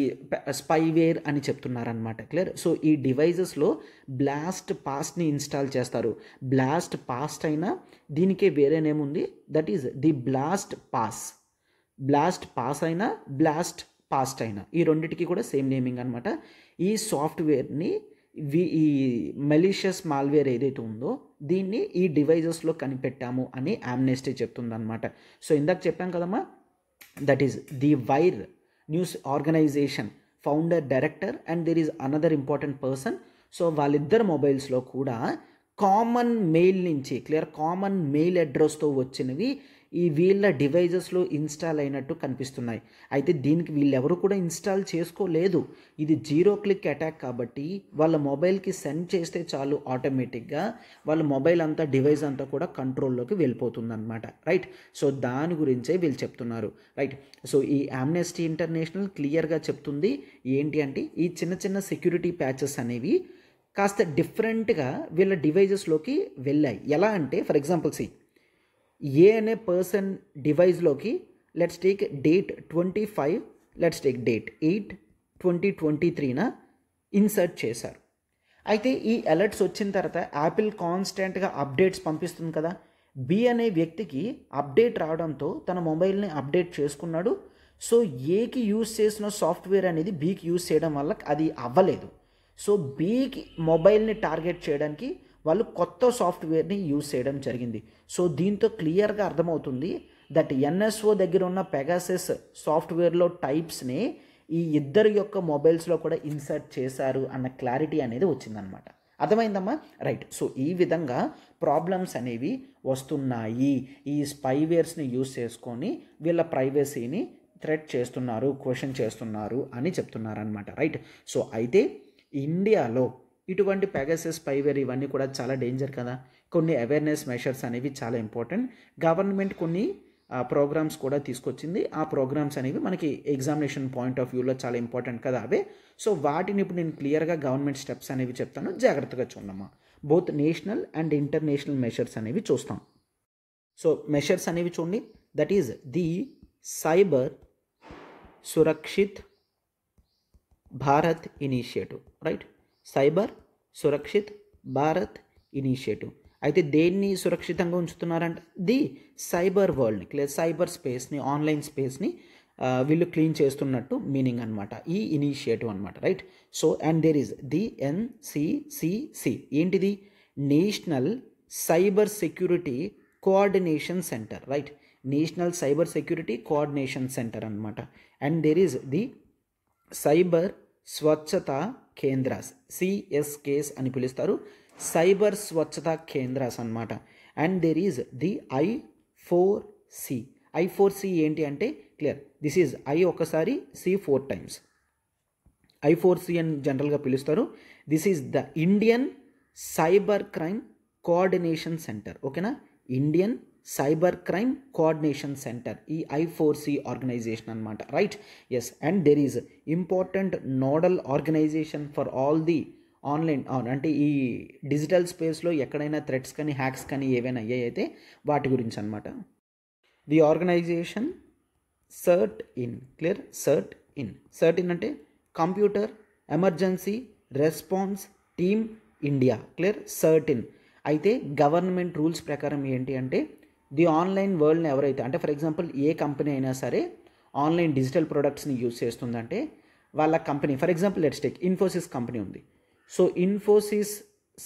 స్పైవేర్ అని చెప్తున్నారనమాట. క్లియర్. సో ఈ డివైజెస్లో బ్లాస్ట్ పాస్ట్ని ఇన్స్టాల్ చేస్తారు. బ్లాస్ట్ పాస్ట్ అయినా దీనికే వేరే నేమ్ ఉంది, that is the blast pass. Blast pass అయినా బ్లాస్ట్ పాస్ట్ అయినా ఈ రెండింటికి కూడా సేమ్ నేమింగ్ అనమాట. ఈ సాఫ్ట్వేర్ని ఈ మెలీషియస్ మాల్వేర్ ఏదైతే ఉందో దీన్ని ఈ డివైజెస్లో కనిపెట్టాము అని ఆమ్నెస్టీ చెప్తుందన్నమాట. సో ఇందాక చెప్పాం కదమ్మా, that is the wire news organization founder director and there is another important person. So వాళ్ళిద్దరు మొబైల్స్లో కూడా కామన్ మెయిల్ నుంచి, క్లియర్, కామన్ మెయిల్ అడ్రస్తో వచ్చినవి ఈ వీళ్ళ డివైజెస్లో ఇన్స్టాల్ అయినట్టు కనిపిస్తున్నాయి. అయితే దీనికి వీళ్ళెవరు కూడా ఇన్స్టాల్ చేసుకోలేదు. ఇది జీరో క్లిక్ అటాక్ కాబట్టి వాళ్ళ మొబైల్కి సెండ్ చేస్తే చాలు, ఆటోమేటిక్గా వాళ్ళ మొబైల్ అంతా, డివైస్ అంతా కూడా కంట్రోల్లోకి వెళ్ళిపోతుందన్నమాట, రైట్. సో దాని గురించే వీళ్ళు చెప్తున్నారు, రైట్. సో ఈ ఆమ్నెస్టీ ఇంటర్నేషనల్ క్లియర్గా చెప్తుంది ఏంటి అంటే ఈ చిన్న చిన్న సెక్యూరిటీ ప్యాచెస్ అనేవి కాస్త డిఫరెంట్గా వీళ్ళ డివైజెస్లోకి వెళ్ళాయి. ఎలా అంటే ఫర్ ఎగ్జాంపుల్ ఏ అనే పర్సన్ డివైస్లోకి let's take date 25, let's take date 8/2023 insert చేశారు. అయితే ఈ అలర్ట్స్ వచ్చిన తర్వాత యాపిల్ కాన్స్టెంట్గా అప్డేట్స్ పంపిస్తుంది కదా. బి అనే వ్యక్తికి అప్డేట్ రావడంతో తన మొబైల్ని అప్డేట్ చేసుకున్నాడు. సో ఏకి యూజ్ చేసిన సాఫ్ట్వేర్ అనేది బీకి యూజ్ చేయడం వల్ల అది అవ్వలేదు. సో బీకి మొబైల్ని టార్గెట్ చేయడానికి వాళ్ళు కొత్త సాఫ్ట్వేర్ని యూజ్ చేయడం జరిగింది. సో దీంతో క్లియర్గా అర్థమవుతుంది దట్ NSO దగ్గర ఉన్న పెగాసస్ సాఫ్ట్వేర్లో టైప్స్ని ఈ ఇద్దరి యొక్క మొబైల్స్లో కూడా ఇన్సర్ట్ చేశారు అన్న క్లారిటీ అనేది వచ్చిందనమాట. అర్థమైందమ్మా, రైట్. సో ఈ విధంగా ప్రాబ్లమ్స్ అనేవి వస్తున్నాయి. ఈ స్పైవేర్స్ని యూజ్ చేసుకొని వీళ్ళ ప్రైవసీని థ్రెట్ చేస్తున్నారు, క్వశ్చన్ చేస్తున్నారు అని చెప్తున్నారనమాట, రైట్. సో అయితే ఇండియాలో ఇటువంటి పెగాసస్, స్పైవేర్ ఇవన్నీ కూడా చాలా డేంజర్ కదా. కొన్ని అవేర్నెస్ మెషర్స్ అనేవి చాలా ఇంపార్టెంట్. గవర్నమెంట్ కొన్ని ప్రోగ్రామ్స్ కూడా తీసుకొచ్చింది. ఆ ప్రోగ్రామ్స్ అనేవి మనకి ఎగ్జామినేషన్ పాయింట్ ఆఫ్ వ్యూలో చాలా ఇంపార్టెంట్ కదా అవే. సో వాటిని ఇప్పుడు నేను క్లియర్గా గవర్నమెంట్ స్టెప్స్ అనేవి చెప్తాను, జాగ్రత్తగా చూడమ్మా. Both national and international measures అనేవి చూస్తాం. సో మెషర్స్ అనేవి చూడండి, that is the cyber Surakshit Bharat initiative, right. Cyber Surakshit Bharat initiative. అయితే దేన్ని సురక్షితంగా ఉంచుతున్నారంటే ది సైబర్ వరల్డ్ని, లేదా సైబర్ స్పేస్ని, ఆన్లైన్ స్పేస్ని వీళ్ళు క్లీన్ చేస్తున్నట్టు మీనింగ్ అనమాట ఈ ఇనిషియేటివ్ అనమాట, right. So and there is the NCCC. ఏంటిది? National cyber security coordination centre, right. National cyber security coordination centre అనమాట. And there is the cyber Swachhata కేంద్రాస్, CSKs అని పిలుస్తారు, సైబర్ స్వచ్ఛతా కేంద్రాస్ అనమాట. And there is the I4C. I4C ఏంటి అంటే clear, this is I ఒకసారి, C 4 times. I4C అని జనరల్గా పిలుస్తారు. This is the Indian cyber crime coordination centre, ఓకేనా. Indian cyber crime coordination centre, ఈ I4C ఆర్గనైజేషన్ అనమాట, right. Yes. And there is important nodal organization for all the online, అంటే ఈ digital స్పేస్లో ఎక్కడైనా థ్రెట్స్ కానీ హ్యాక్స్ కానీ ఏవైనా అయ్యాయి అయితే వాటి గురించి అనమాట. The organisation CERT-IN, clear. CERT-IN అంటే computer emergency response team India, clear. CERT-IN. అయితే గవర్నమెంట్ రూల్స్ ప్రకారం ఏంటి అంటే ది ఆన్లైన్ వరల్డ్ని ఎవరైతే, అంటే ఫర్ ఎగ్జాంపుల్ ఏ కంపెనీ అయినా సరే ఆన్లైన్ డిజిటల్ ప్రొడక్ట్స్ని యూజ్ చేస్తుందంటే వాళ్ళ company, for example let's take Infosys company ఉంది. సో ఇన్ఫోసిస్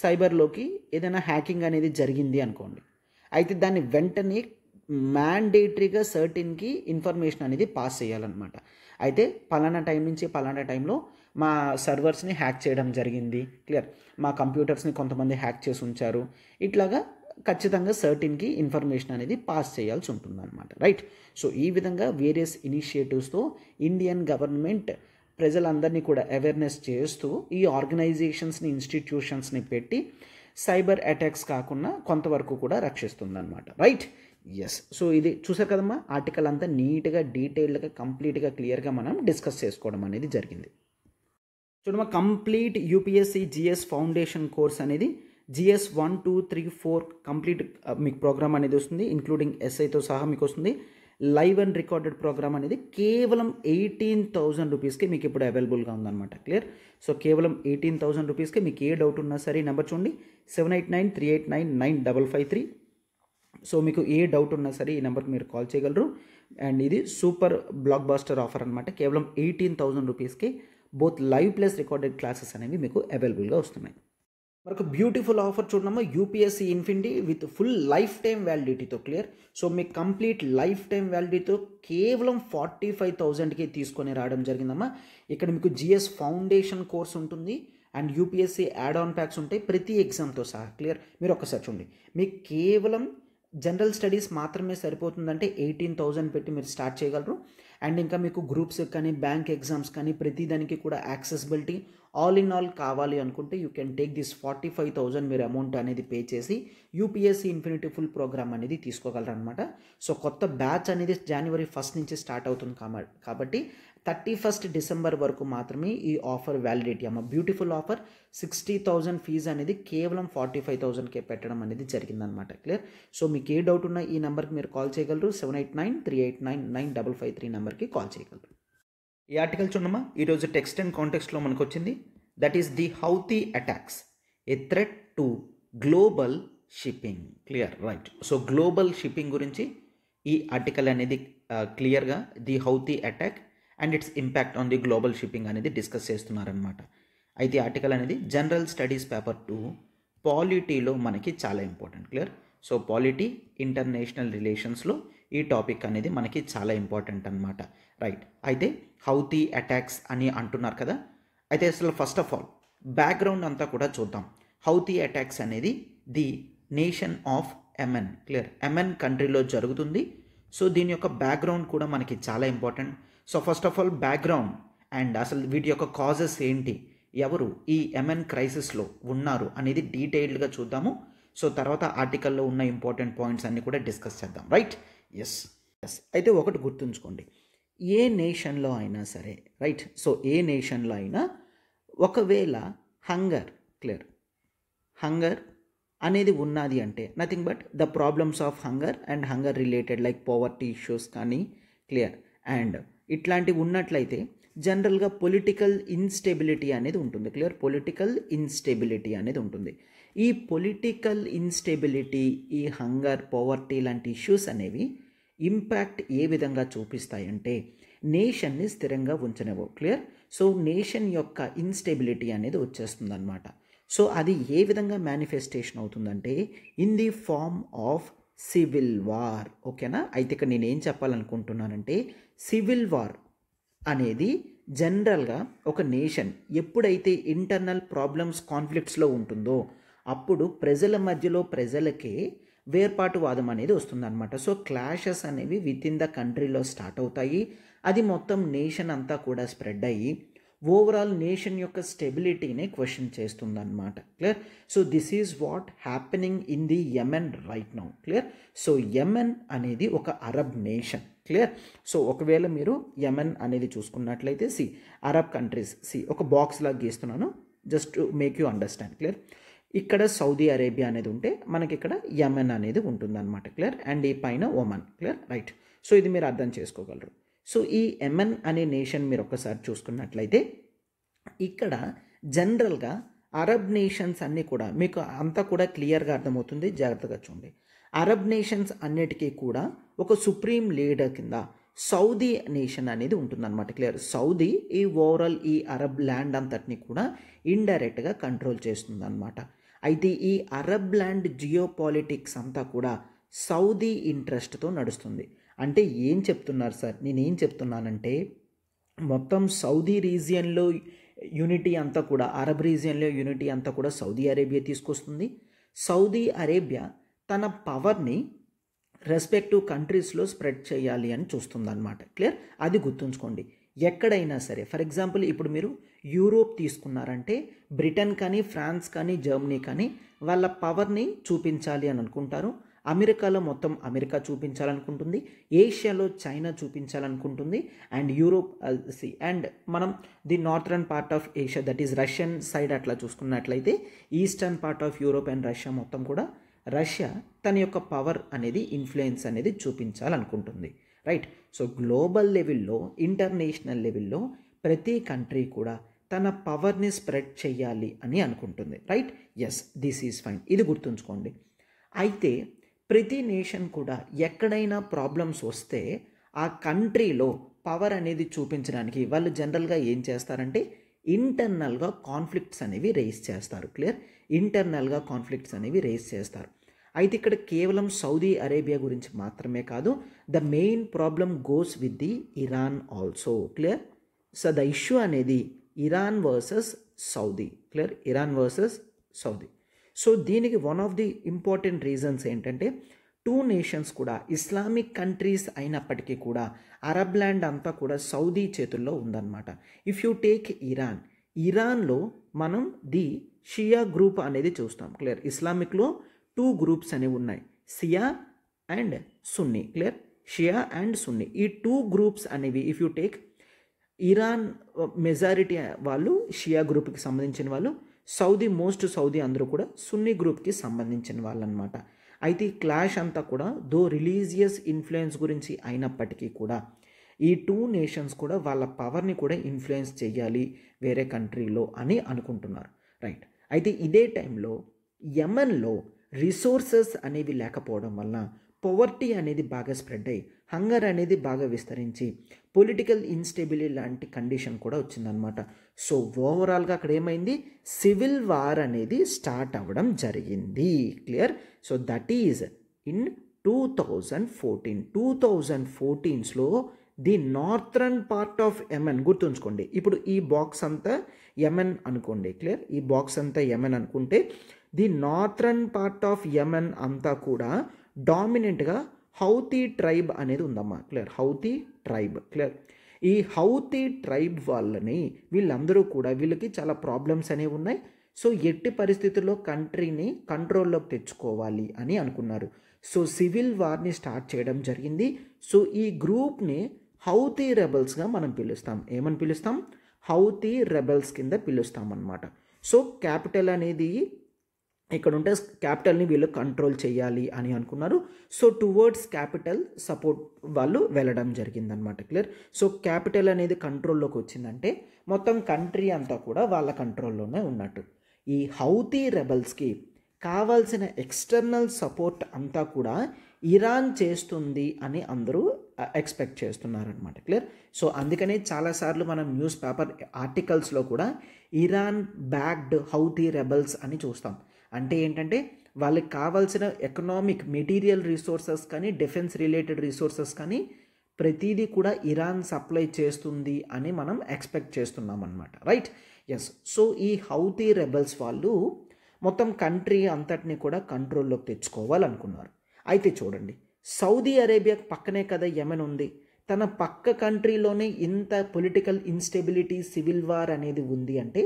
సైబర్లోకి ఏదైనా హ్యాకింగ్ అనేది జరిగింది అనుకోండి, అయితే దాన్ని వెంటనే మ్యాండేటరీగా CERT-INకి ఇన్ఫర్మేషన్ అనేది పాస్ చేయాలన్నమాట. అయితే పలానా టైం నుంచి పలానా టైంలో మా సర్వర్స్ని హ్యాక్ చేయడం జరిగింది, క్లియర్. మా కంప్యూటర్స్ని కొంతమంది హ్యాక్ చేసి ఉంచారు, ఇట్లాగా ఖచ్చితంగా సర్టిన్కి ఇన్ఫర్మేషన్ అనేది పాస్ చేయాల్సి ఉంటుంది అనమాట, రైట్. సో ఈ విధంగా వేరియస్ ఇనిషియేటివ్స్తో ఇండియన్ గవర్నమెంట్ ప్రజలందరినీ కూడా అవేర్నెస్ చేస్తూ ఈ ఆర్గనైజేషన్స్ని, ఇన్స్టిట్యూషన్స్ని పెట్టి సైబర్ అటాక్స్ కాకుండా కొంతవరకు కూడా రక్షిస్తుందన్నమాట, రైట్. ఎస్, సో ఇది చూసారు కదమ్మా, ఆర్టికల్ అంతా నీట్గా, డీటెయిల్డ్గా, కంప్లీట్గా, క్లియర్గా మనం డిస్కస్ చేసుకోవడం అనేది జరిగింది. చూడమ్మా, complete UPSC GS foundation course అనేది జిఎస్ 1, 2, 3, 4 కంప్లీట్ మీకు ప్రోగ్రామ్ అనేది వస్తుంది, ఇంక్లూడింగ్ ఎస్ఐతో సహా మీకు వస్తుంది. లైవ్ అండ్ రికార్డెడ్ ప్రోగ్రామ్ అనేది కేవలం 18,000 రూపీస్కి మీకు ఇప్పుడు అవైలబుల్గా ఉందన్నమాట, క్లియర్. సో కేవలం 18,000 రూపీస్కి మీకు ఏ డౌట్ ఉన్నా సరే ఈ నెంబర్ చూడండి, 7893899553. సో మీకు ఏ డౌట్ ఉన్నా సరే ఈ నెంబర్కి మీరు కాల్ చేయగలరు. అండ్ ఇది సూపర్ బ్లాక్ బాస్టర్ ఆఫర్ అనమాట. కేవలం 18,000 రూపీస్కి both live plus recorded classes అనేవి మీకు అవైలబుల్గా వస్తున్నాయి. మరొక బ్యూటిఫుల్ ఆఫర్ చూడమ్మా, UPSC infinity with full life time వ్యాలిడిటీతో, క్లియర్. సో మీకు కంప్లీట్ లైఫ్ టైం వ్యాలిడిటీతో కేవలం 45,000కి తీసుకొని రావడం జరిగిందమ్మా. ఇక్కడ మీకు జిఎస్ ఫౌండేషన్ కోర్స్ ఉంటుంది and UPSC add on packs ఉంటాయి ప్రతి ఎగ్జామ్తో సహా, క్లియర్. మీరు ఒక్కసారి చూడండి, మీకు కేవలం జనరల్ స్టడీస్ మాత్రమే సరిపోతుందంటే 18,000 పెట్టి మీరు స్టార్ట్ చేయగలరు. అండ్ ఇంకా మీకు గ్రూప్స్ కానీ, బ్యాంక్ ఎగ్జామ్స్ కానీ, ప్రతి దానికి కూడా యాక్సెసిబిలిటీ ఆల్ ఇన్ ఆల్ కావాలి అనుకుంటే యూ కెన్ టేక్ దిస్ 45,000 మీరు అమౌంట్ అనేది పే చేసి యూపీఎస్సీ ఇన్ఫినిటీ ఫుల్ ప్రోగ్రామ్ అనేది తీసుకోగలరు అనమాట. సో కొత్త బ్యాచ్ అనేది January 1 నుంచి స్టార్ట్ అవుతుంది కాబట్టి 31 డిసెంబర్ వరకు మాత్రమే ఈ ఆఫర్ వ్యాలిడిటీ అమ్మ. Beautiful offer. 60,000 ఫీజు అనేది కేవలం 45,000కే పెట్టడం అనేది జరిగిందనమాట, క్లియర్. సో మీకు ఏ డౌట్ ఉన్నా ఈ నెంబర్కి మీరు కాల్ చేయగలరు, 7893899553 నెంబర్కి కాల్ చేయగలరు. ఈ ఆర్టికల్ చూడమ్మా, ఈరోజు టెక్స్ట్ అండ్ కాంటెక్స్ట్లో మనకు వచ్చింది, that is the Houthi attacks A threat to global shipping, clear, right. So global shipping గురించి ఈ ఆర్టికల్ అనేది క్లియర్గా the Houthi attack and it's impact on the global shipping అనేది డిస్కస్ చేస్తున్నారనమాట. అయితే ఆర్టికల్ అనేది జనరల్ స్టడీస్ పేపర్ 2 పాలిటీలో మనకి చాలా important, clear. So polity international రిలేషన్స్లో ఈ టాపిక్ అనేది మనకి చాలా ఇంపార్టెంట్ అనమాట, రైట్. అయితే హౌతీ అటాక్స్ అని అంటున్నారు కదా, అయితే అసలు ఫస్ట్ ఆఫ్ ఆల్ బ్యాక్గ్రౌండ్ అంతా కూడా చూద్దాం. హౌతీ అటాక్స్ అనేది the nation of Yemen, clear, Yemen కంట్రీలో జరుగుతుంది. సో దీని యొక్క బ్యాక్గ్రౌండ్ కూడా మనకి చాలా important. So first of all background and అసలు వీటి యొక్క కాజెస్ ఏంటి, ఎవరు ఈ యెమెన్ క్రైసిస్లో ఉన్నారు అనేది డీటెయిల్డ్గా చూద్దాము. సో తర్వాత ఆర్టికల్లో ఉన్న ఇంపార్టెంట్ పాయింట్స్ అన్నీ కూడా డిస్కస్ చేద్దాం, రైట్. ఎస్. అయితే ఒకటి గుర్తుంచుకోండి, ఏ నేషన్లో అయినా సరే, రైట్. సో ఏ నేషన్లో అయినా ఒకవేళ హంగర్, క్లియర్, హంగర్ అనేది ఉన్నది అంటే nothing but the problems of hunger and hunger related like poverty issues కానీ, క్లియర్, అండ్ ఇట్లాంటివి ఉన్నట్లయితే జనరల్గా పొలిటికల్ ఇన్స్టెబిలిటీ అనేది ఉంటుంది, క్లియర్. పొలిటికల్ ఇన్స్టెబిలిటీ అనేది ఉంటుంది. ఈ పొలిటికల్ ఇన్స్టెబిలిటీ, ఈ హంగర్, పవర్టీ లాంటి ఇష్యూస్ అనేవి ఇంపాక్ట్ ఏ విధంగా చూపిస్తాయంటే నేషన్ని స్థిరంగా ఉంచనివ్వవు, క్లియర్. సో నేషన్ యొక్క ఇన్స్టెబిలిటీ అనేది వచ్చేస్తుంది అనమాట. సో అది ఏ విధంగా మేనిఫెస్టేషన్ అవుతుందంటే in the form of civil war, ఓకేనా. అయితే ఇక్కడ నేనేం చెప్పాలనుకుంటున్నానంటే సివిల్ వార్ అనేది జనరల్గా ఒక నేషన్ ఎప్పుడైతే ఇంటర్నల్ ప్రాబ్లమ్స్, కాన్ఫ్లిక్ట్స్లో ఉంటుందో అప్పుడు ప్రజల మధ్యలో ప్రజలకే వేర్పాటువాదం అనేది వస్తుందన్నమాట. సో క్లాషెస్ అనేవి విత్ ఇన్ ద కంట్రీలో స్టార్ట్ అవుతాయి. అది మొత్తం నేషన్ అంతా కూడా స్ప్రెడ్ అయ్యి ఓవరాల్ నేషన్ యొక్క స్టెబిలిటీని క్వశ్చన్ చేస్తుందన్నమాట, clear. So this is what happening in the Yemen right now, clear. So Yemen అనేది ఒక అరబ్ నేషన్, క్లియర్. సో ఒకవేళ మీరు యెమెన్ అనేది చూసుకున్నట్లయితే అరబ్ కంట్రీస్ ఒక బాక్స్ లాగా గీస్తున్నాను just to make you understand, clear. ఇక్కడ సౌదీ అరేబియా అనేది ఉంటే మనకి ఇక్కడ యెమెన్ అనేది ఉంటుందన్నమాట, క్లియర్. అండ్ ఈ పైన ఒమన్, క్లియర్, రైట్. సో ఇది మీరు అర్థం చేసుకోగలరు. సో ఈ యెమెన్ అనే నేషన్ మీరు ఒక్కసారి చూసుకున్నట్లయితే ఇక్కడ జనరల్గా అరబ్ నేషన్స్ అన్నీ కూడా మీకు అంతా కూడా క్లియర్గా అర్థమవుతుంది, జాగ్రత్తగా చూడండి. అరబ్ నేషన్స్ అన్నిటికీ కూడా ఒక సుప్రీం లీడర్ కింద సౌదీ నేషన్ అనేది ఉంటుందన్నమాట, క్లియర్. సౌదీ ఈ ఓవరాల్ ఈ అరబ్ ల్యాండ్ అంతటిని కూడా ఇండైరెక్ట్గా కంట్రోల్ చేస్తుందన్నమాట. అయితే ఈ అరబ్ ల్యాండ్ జియో పాలిటిక్స్ అంతా కూడా సౌదీ ఇంట్రెస్ట్తో నడుస్తుంది. అంటే ఏం చెప్తున్నారు సార్, నేనేం చెప్తున్నానంటే మొత్తం సౌదీ రీజియన్లో యూనిటీ అంతా కూడా, అరబ్ రీజియన్లో యూనిటీ అంతా కూడా సౌదీ అరేబియా తీసుకొస్తుంది. సౌదీ అరేబియా తన పవర్ని రెస్పెక్టివ్ కంట్రీస్లో స్ప్రెడ్ చేయాలి అని చూస్తుందన్నమాట. క్లియర్? అది గుర్తుంచుకోండి. ఎక్కడైనా సరే, ఫర్ ఎగ్జాంపుల్ ఇప్పుడు మీరు యూరోప్ తీసుకున్నారంటే బ్రిటన్ కానీ ఫ్రాన్స్ కానీ జర్మనీ కానీ వాళ్ళ పవర్ని చూపించాలి అని అనుకుంటారు. అమెరికాలో మొత్తం అమెరికా చూపించాలనుకుంటుంది, ఏషియాలో చైనా చూపించాలనుకుంటుంది, అండ్ యూరోప్ అండ్ మనం the northern part of Asia, that is Russian side అట్లా చూసుకున్నట్లయితే eastern part of Europe and Russia మొత్తం కూడా రష్యా తన యొక్క పవర్ అనేది ఇన్ఫ్లుయెన్స్ అనేది చూపించాలనుకుంటుంది. రైట్? సో గ్లోబల్ లెవెల్లో, ఇంటర్నేషనల్ లెవెల్లో ప్రతి కంట్రీ కూడా తన పవర్ని స్ప్రెడ్ చేయాలి అని అనుకుంటుంది. Right? Yes, this is fine. ఇది గుర్తుంచుకోండి. అయితే ప్రతి నేషన్ కూడా ఎక్కడైనా ప్రాబ్లమ్స్ వస్తే ఆ కంట్రీలో పవర్ అనేది చూపించడానికి వాళ్ళు జనరల్గా ఏం చేస్తారంటే ఇంటర్నల్గా కాన్ఫ్లిక్ట్స్ అనేవి రేస్ చేస్తారు. క్లియర్? ఇంటర్నల్గా కాన్ఫ్లిక్ట్స్ అనేవి రేస్ చేస్తారు. అయితే ఇక్కడ కేవలం సౌదీ అరేబియా గురించి మాత్రమే కాదు, the main problem goes with the Iran also. Clear? So the issue అనేది Iran versus Saudi. Clear? Iran versus Saudi. So దీనికి one of the important reasons ఏంటంటే టూ నేషన్స్ కూడా ఇస్లామిక్ కంట్రీస్ అయినప్పటికీ కూడా Arab land అంతా కూడా Saudi చేతుల్లో ఉందన్నమాట. ఇఫ్ యూ టేక్ ఇరాన్లో మనం ది షియా గ్రూప్ అనేది చూస్తాం. క్లియర్? ఇస్లామిక్లో 2 గ్రూప్స్ అనేవి ఉన్నాయి, Shia and Sunni. Clear? Shia and Sunni, ఈ 2 గ్రూప్స్ అనేవి if you take Iran majority వాళ్ళు షియా గ్రూప్కి సంబంధించిన వాళ్ళు, సౌదీ అందరూ కూడా సున్నీ గ్రూప్కి సంబంధించిన వాళ్ళు అనమాట. అయితే ఈ క్లాష్ అంతా కూడా దో రిలీజియస్ ఇన్ఫ్లుయెన్స్ గురించి అయినప్పటికీ కూడా ఈ 2 నేషన్స్ కూడా వాళ్ళ పవర్ని కూడా ఇన్ఫ్లుయెన్స్ చేయాలి వేరే కంట్రీలో అని అనుకుంటున్నారు. రైట్? అయితే ఇదే టైంలో యెమెన్లో రిసోర్సెస్ అనేవి లేకపోవడం వల్ల పవర్టీ అనేది బాగా స్ప్రెడ్ అయ్యి హంగర్ అనేది బాగా విస్తరించి పొలిటికల్ ఇన్స్టెబిలిటీ లాంటి కండిషన్ కూడా వచ్చిందనమాట. సో ఓవరాల్గా అక్కడ ఏమైంది, సివిల్ వార్ అనేది స్టార్ట్ అవ్వడం జరిగింది. Clear? So that is in 2014. 2014లో the northern part of Yemen, గుర్తుంచుకోండి ఇప్పుడు ఈ బాక్స్ అంతా యెమెన్ అనుకోండి. క్లియర్? ఈ బాక్స్ అంతా యెమెన్ అనుకుంటే the northern part of Yemen అంతా కూడా డామినెంట్గా హౌతీ ట్రైబ్ అనేది ఉందమ్మా. క్లియర్? Houthi tribe. క్లియర్? ఈ హౌతీ ట్రైబ్ వాళ్ళని వీళ్ళందరూ కూడా వీళ్ళకి చాలా ప్రాబ్లమ్స్ అనేవి ఉన్నాయి. సో ఎట్టి పరిస్థితుల్లో కంట్రీని కంట్రోల్లోకి తెచ్చుకోవాలి అని అనుకున్నారు. సో సివిల్ వార్ని స్టార్ట్ చేయడం జరిగింది. సో ఈ గ్రూప్ని హౌతీ రెబల్స్గా మనం పిలుస్తాం. ఏమని పిలుస్తాం? హౌతీ రెబల్స్ కింద పిలుస్తాం అన్నమాట. సో క్యాపిటల్ అనేది ఇక్కడ ఉంటే క్యాపిటల్ని వీళ్ళు కంట్రోల్ చేయాలి అని అనుకున్నారు. సో టువర్డ్స్ క్యాపిటల్ సపోర్ట్ వాళ్ళు వెళ్ళడం జరిగిందనమాట. క్లియర్? సో క్యాపిటల్ అనేది కంట్రోల్లోకి వచ్చిందంటే మొత్తం కంట్రీ అంతా కూడా వాళ్ళ కంట్రోల్లోనే ఉన్నట్టు. ఈ హౌతీ రెబల్స్కి కావాల్సిన ఎక్స్టర్నల్ సపోర్ట్ అంతా కూడా ఇరాన్ చేస్తుంది అని అందరూ ఎక్స్పెక్ట్ చేస్తున్నారనమాట. క్లియర్? సో అందుకనే చాలాసార్లు మనం న్యూస్ పేపర్ ఆర్టికల్స్లో కూడా ఇరాన్ బ్యాక్డ్ హౌతీ రెబల్స్ అని చూస్తాం. అంటే ఏంటంటే వాళ్ళకి కావాల్సిన ఎకనామిక్ మెటీరియల్ రిసోర్సెస్ కానీ డిఫెన్స్ రిలేటెడ్ రిసోర్సెస్ కానీ ప్రతిదీ కూడా ఇరాన్ సప్లై చేస్తుంది అని మనం ఎక్స్పెక్ట్ చేస్తున్నాం అన్నమాట. రైట్? ఎస్. సో ఈ హౌతీ రెబల్స్ వాళ్ళు మొత్తం కంట్రీ అంతటిని కూడా కంట్రోల్లోకి తెచ్చుకోవాలనుకున్నారు. అయితే చూడండి, సౌదీ అరేబియా పక్కనే కదా యెమెన్ ఉంది. తన పక్క కంట్రీలోనే ఇంత పొలిటికల్ ఇన్స్టెబిలిటీ, సివిల్ వార్ అనేది ఉంది అంటే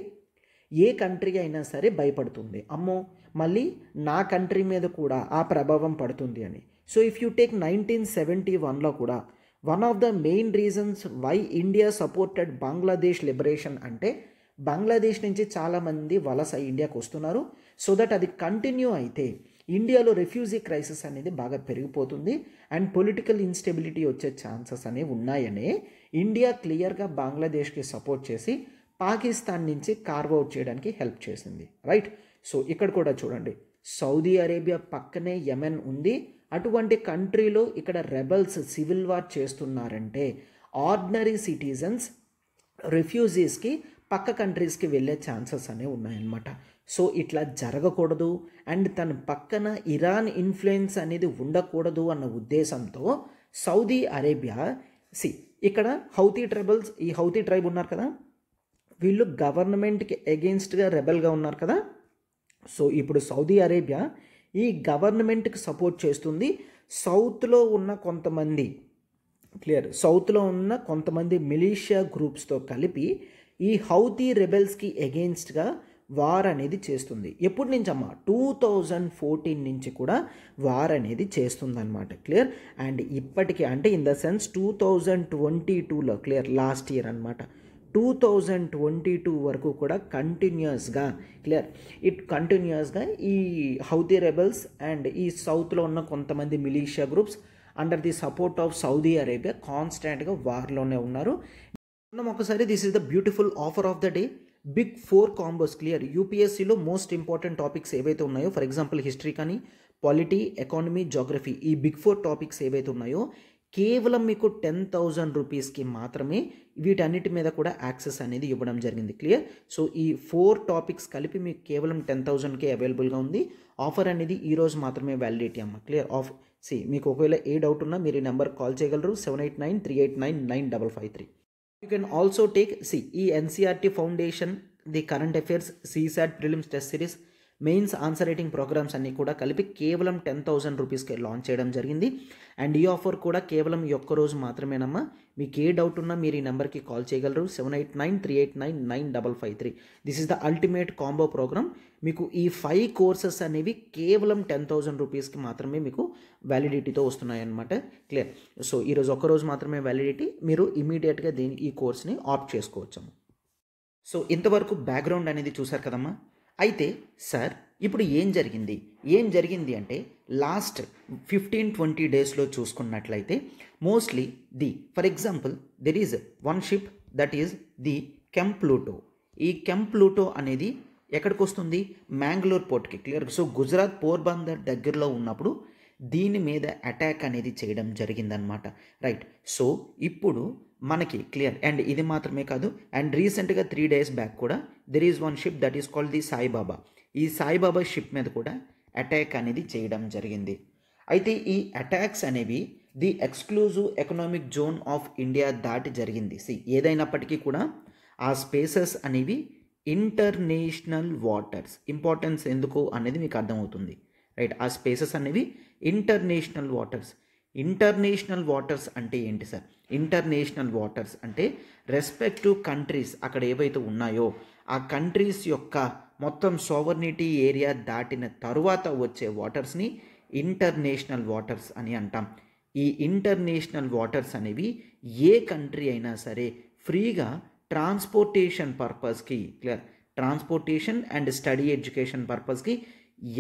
ఏ కంట్రీ అయినా సరే భయపడుతుంది. అమ్మో మళ్ళీ నా కంట్రీ మీద కూడా ఆ ప్రభావం పడుతుంది అని. సో ఇఫ్ యూ టేక్ 1971లో కూడా one of the main reasons why India supported Bangladesh liberation అంటే బంగ్లాదేశ్ నుంచి చాలామంది వలస ఇండియాకు వస్తున్నారు. సో దట్ అది కంటిన్యూ అయితే ఇండియాలో రెఫ్యూజీ క్రైసిస్ అనేది బాగా పెరిగిపోతుంది అండ్ పొలిటికల్ ఇన్స్టెబిలిటీ వచ్చే ఛాన్సెస్ అనేవి ఉన్నాయనే ఇండియా క్లియర్గా బంగ్లాదేశ్కి సపోర్ట్ చేసి పాకిస్తాన్ నుంచి కార్వ్ అవుట్ చేయడానికి హెల్ప్ చేసింది. రైట్? సో ఇక్కడ కూడా చూడండి, సౌదీ అరేబియా పక్కనే యెమెన్ ఉంది. అటువంటి కంట్రీలో ఇక్కడ రెబల్స్ సివిల్ వార్ చేస్తున్నారంటే ఆర్డినరీ సిటిజన్స్ రిఫ్యూజీస్కి పక్క కంట్రీస్కి వెళ్ళే ఛాన్సెస్ అనేవి ఉన్నాయన్నమాట. సో ఇట్లా జరగకూడదు అండ్ తన పక్కన ఇరాన్ ఇన్ఫ్లుయెన్స్ అనేది ఉండకూడదు అన్న ఉద్దేశంతో సౌదీ అరేబియా ఇక్కడ హౌతీ ట్రైబల్స్, ఈ హౌతీ ట్రైబ్ ఉన్నారు కదా, వీళ్ళు గవర్నమెంట్కి అగెయిన్స్ట్గా రెబెల్గా ఉన్నారు కదా. సో ఇప్పుడు సౌదీ అరేబియా ఈ గవర్నమెంట్కి సపోర్ట్ చేస్తుంది. సౌత్లో ఉన్న కొంతమంది మిలీషియా గ్రూప్స్తో కలిపి ఈ హౌతీ రెబెల్స్కి ఎగెయిన్స్ట్గా వార్ అనేది చేస్తుంది. ఎప్పటి నుంచి అమ్మా 2014 నుంచి కూడా వార్ అనేది చేస్తుందన్నమాట. క్లియర్. అండ్ ఇప్పటికీ అంటే ఇన్ ద సెన్స్ 2022లో క్లియర్ లాస్ట్ ఇయర్ అనమాట 2022 వరకు కూడా కంటిన్యూస్గా ఈ హౌతీ రెబెల్స్ అండ్ ఈ సౌత్లో ఉన్న కొంతమంది militia groups under the support of Saudi Arabia కాన్స్టాంట్గా వార్లోనే ఉన్నారు. మనం ఒకసారి this is the beautiful offer of the day. Big 4 combos. Clear. యూపీఎస్సీలో మోస్ట్ ఇంపార్టెంట్ టాపిక్స్ ఏవైతే ఉన్నాయో, ఫర్ ఎగ్జాంపుల్ హిస్టరీ కానీ, పాలిటీ, ఎకానమీ, జోగ్రఫీ, ఈ బిగ్ 4 టాపిక్స్ ఏవైతే ఉన్నాయో కేవలం మీకు 10,000 రూపీస్కి మాత్రమే వీటన్నిటి మీద కూడా యాక్సెస్ అనేది ఇవ్వడం జరిగింది. క్లియర్. సో ఈ 4 టాపిక్స్ కలిపి మీకు కేవలం 10,000కే అవైలబుల్గా ఉంది. ఆఫర్ అనేది ఈరోజు మాత్రమే వ్యాలిడిటీ అమ్మ. క్లియర్. మీకు ఒకవేళ ఏ డౌట్ ఉన్నా మీరు ఈ నెంబర్ కాల్ చేయగలరు 7893899553. You can also take ఈ NCERT foundation, the current affairs, CSAT prelims test series, mains answer writing programs అన్నీ కూడా కలిపి కేవలం 10,000 రూపీస్కి లాంచ్ చేయడం జరిగింది. అండ్ ఈ ఆఫర్ కూడా కేవలం ఈ ఒక్క రోజు మాత్రమేనమ్మా. మీకు ఏ డౌట్ ఉన్నా మీరు ఈ నెంబర్కి కాల్ చేయగలరు 7893899553. This is the ultimate combo program. మీకు ఈ 5 కోర్సెస్ అనేవి కేవలం 10,000 రూపీస్కి మాత్రమే మీకు వ్యాలిడిటీతో వస్తున్నాయి అన్నమాట. క్లియర్. సో ఈరోజు ఒక్కరోజు మాత్రమే వ్యాలిడిటీ. మీరు ఇమీడియట్గా ఈ కోర్స్ని ఆప్ట్ చేసుకోవచ్చు. సో ఇంతవరకు బ్యాక్గ్రౌండ్ అనేది చూసారు కదమ్మా. అయితే సార్ ఇప్పుడు ఏం జరిగింది అంటే లాస్ట్ 15-20 డేస్లో చూసుకున్నట్లయితే mostly for example there is one ship that is the Chem Pluto. ఈ కెంప్లూటో అనేది ఎక్కడికి వస్తుంది? మ్యాంగ్లూర్ పోర్ట్కి. క్లియర్. సో గుజరాత్ పోర్బందర్ దగ్గరలో ఉన్నప్పుడు దీని మీద అటాక్ అనేది చేయడం జరిగిందనమాట. రైట్. సో ఇప్పుడు మనకి క్లియర్. అండ్ ఇది మాత్రమే కాదు, అండ్ రీసెంట్గా 3 డేస్ బ్యాక్ కూడా there is one ship that is called the Saibaba. ఈ సాయిబాబా షిప్ మీద కూడా అటాక్ అనేది చేయడం జరిగింది. అయితే ఈ అటాక్స్ అనేవి the exclusive economic zone of India దాటి జరిగింది. ఏదైనప్పటికీ కూడా ఆ స్పేసెస్ అనేవి ఇంటర్నేషనల్ వాటర్స్. ఇంపార్టెన్స్ ఎందుకు అనేది మీకు అర్థమవుతుంది. రైట్. ఆ స్పేసెస్ అనేవి ఇంటర్నేషనల్ వాటర్స్ అంటే ఏంటి సార్? ఇంటర్నేషనల్ వాటర్స్ అంటే రెస్పెక్టివ్ కంట్రీస్ అక్కడ ఏవైతే ఉన్నాయో ఆ కంట్రీస్ యొక్క మొత్తం సోవర్నిటీ ఏరియా దాటిన తరువాత వచ్చే వాటర్స్ని ఇంటర్నేషనల్ వాటర్స్ అని అంటాం. ఈ ఇంటర్నేషనల్ వాటర్స్ అనేవి ఏ కంట్రీ అయినా సరే ఫ్రీగా ట్రాన్స్పోర్టేషన్ పర్పస్కి, clear, transportation and study education పర్పస్కి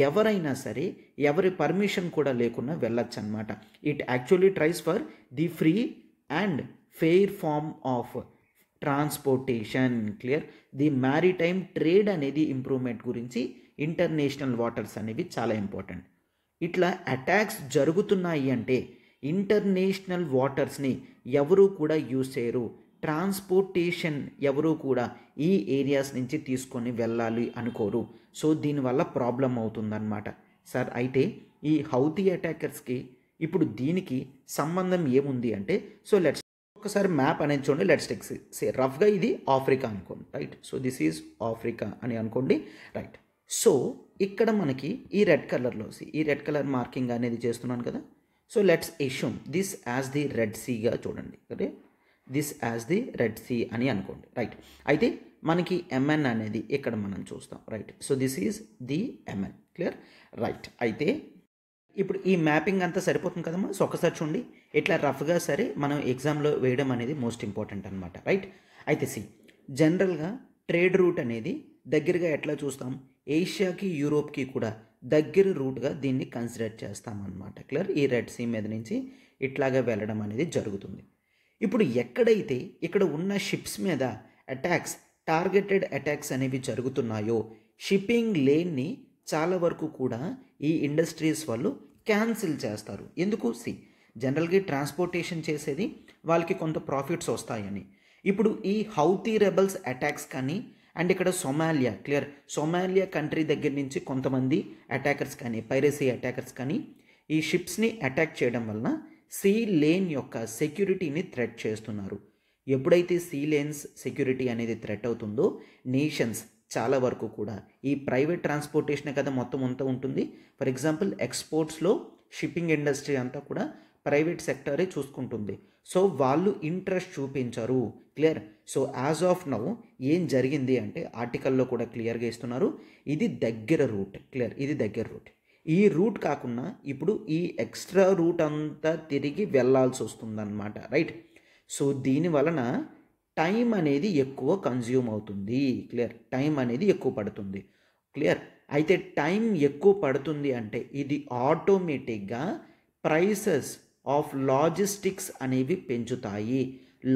ఎవరైనా సరే ఎవరి పర్మిషన్ కూడా లేకుండా వెళ్ళొచ్చు అనమాట. It actually tries for the free and fair form of transportation. Clear. The maritime trade అనేది ఇంప్రూవ్మెంట్ గురించి ఇంటర్నేషనల్ వాటర్స్ అనేవి చాలా ఇంపార్టెంట్. ఇట్లా అటాక్స్ జరుగుతున్నాయి అంటే ఇంటర్నేషనల్ వాటర్స్ని ఎవరూ కూడా యూజ్ చేయరు. ట్రాన్స్పోర్టేషన్ ఎవరూ కూడా ఈ ఏరియాస్ నుంచి తీసుకొని వెళ్ళాలి అనుకోరు. సో దీనివల్ల ప్రాబ్లం అవుతుందన్నమాట. సార్ అయితే ఈ హౌతీ అటాకర్స్కి ఇప్పుడు దీనికి సంబంధం ఏముంది అంటే, సో లెట్స్ ఒకసారి మ్యాప్ అనేది చూడండి. లెట్స్ టేక్ రఫ్గా ఇది ఆఫ్రికా అనుకోండి. Right. So this is Africa అని అనుకోండి. రైట్. సో ఇక్కడ మనకి ఈ రెడ్ కలర్ మార్కింగ్ అనేది చేస్తున్నాను కదా. So let's assume this as the Red సీగా చూడండి. Okay. This as the Red Sea అని అనుకోండి. రైట్. అయితే మనకి MN అనేది ఇక్కడ మనం చూస్తాం. Right. So this is the MN. Clear. Right. అయితే ఇప్పుడు ఈ మ్యాపింగ్ అంతా సరిపోతుంది కదమ్మా. సో ఒకసారి చూడండి. ఇట్లా రఫ్గా సరే మనం ఎగ్జామ్లో వేయడం అనేది మోస్ట్ ఇంపార్టెంట్ అనమాట. రైట్. అయితే జనరల్గా ట్రేడ్ రూట్ అనేది దగ్గరగా ఎట్లా చూస్తాం? ఏషియాకి యూరోప్కి కూడా దగ్గర రూట్గా దీన్ని కన్సిడర్ చేస్తామన్నమాట. క్లియర్. ఈ రెడ్ సీ మీద నుంచి ఇట్లాగా వెళ్ళడం అనేది జరుగుతుంది. ఇప్పుడు ఎక్కడైతే ఇక్కడ ఉన్న షిప్స్ మీద టార్గెటెడ్ అటాక్స్ అనేవి జరుగుతున్నాయో షిప్పింగ్ లేన్ని చాలా వరకు కూడా ఈ ఇండస్ట్రీస్ వాళ్ళు క్యాన్సిల్ చేస్తారు. ఎందుకు? జనరల్గా ట్రాన్స్పోర్టేషన్ చేసేది వాళ్ళకి కొంత ప్రాఫిట్స్ వస్తాయని. ఇప్పుడు ఈ హౌతీ రెబల్స్ అటాక్స్ కానీ అండ్ ఇక్కడ సొమాలియా, క్లియర్, సొమాలియా కంట్రీ దగ్గర నుంచి కొంతమంది అటాకర్స్ కానీ పైరసీ అటాకర్స్ కానీ ఈ షిప్స్ని అటాక్ చేయడం వలన సీ లేన్ యొక్క సెక్యూరిటీని థ్రెట్ చేస్తున్నారు. ఎప్పుడైతే సీ లేన్స్ సెక్యూరిటీ అనేది థ్రెట్ అవుతుందో నేషన్స్ చాలా వరకు కూడా ఈ ప్రైవేట్ ట్రాన్స్పోర్టేషనే కదా మొత్తం అంతా ఉంటుంది. ఫర్ ఎగ్జాంపుల్ ఎక్స్పోర్ట్స్లో షిప్పింగ్ ఇండస్ట్రీ అంతా కూడా ప్రైవేట్ సెక్టరే చూసుకుంటుంది. సో వాళ్ళు ఇంట్రెస్ట్ చూపించరు. Clear. So as of now ఏం జరిగింది అంటే ఆర్టికల్లో కూడా క్లియర్గా ఇస్తున్నారు, ఇది దగ్గర రూట్. క్లియర్, ఇది దగ్గర రూట్. ఈ రూట్ కాకుండా ఇప్పుడు ఈ ఎక్స్ట్రా రూట్ అంతా తిరిగి వెళ్ళాల్సి వస్తుందన్నమాట. రైట్. సో దీని వలన టైం అనేది ఎక్కువ కన్జ్యూమ్ అవుతుంది. క్లియర్, టైం అనేది ఎక్కువ పడుతుంది. క్లియర్. అయితే టైం ఎక్కువ పడుతుంది అంటే ఇది ఆటోమేటిక్గా ప్రైసెస్ ఆఫ్ లాజిస్టిక్స్ అనేవి పెంచుతాయి.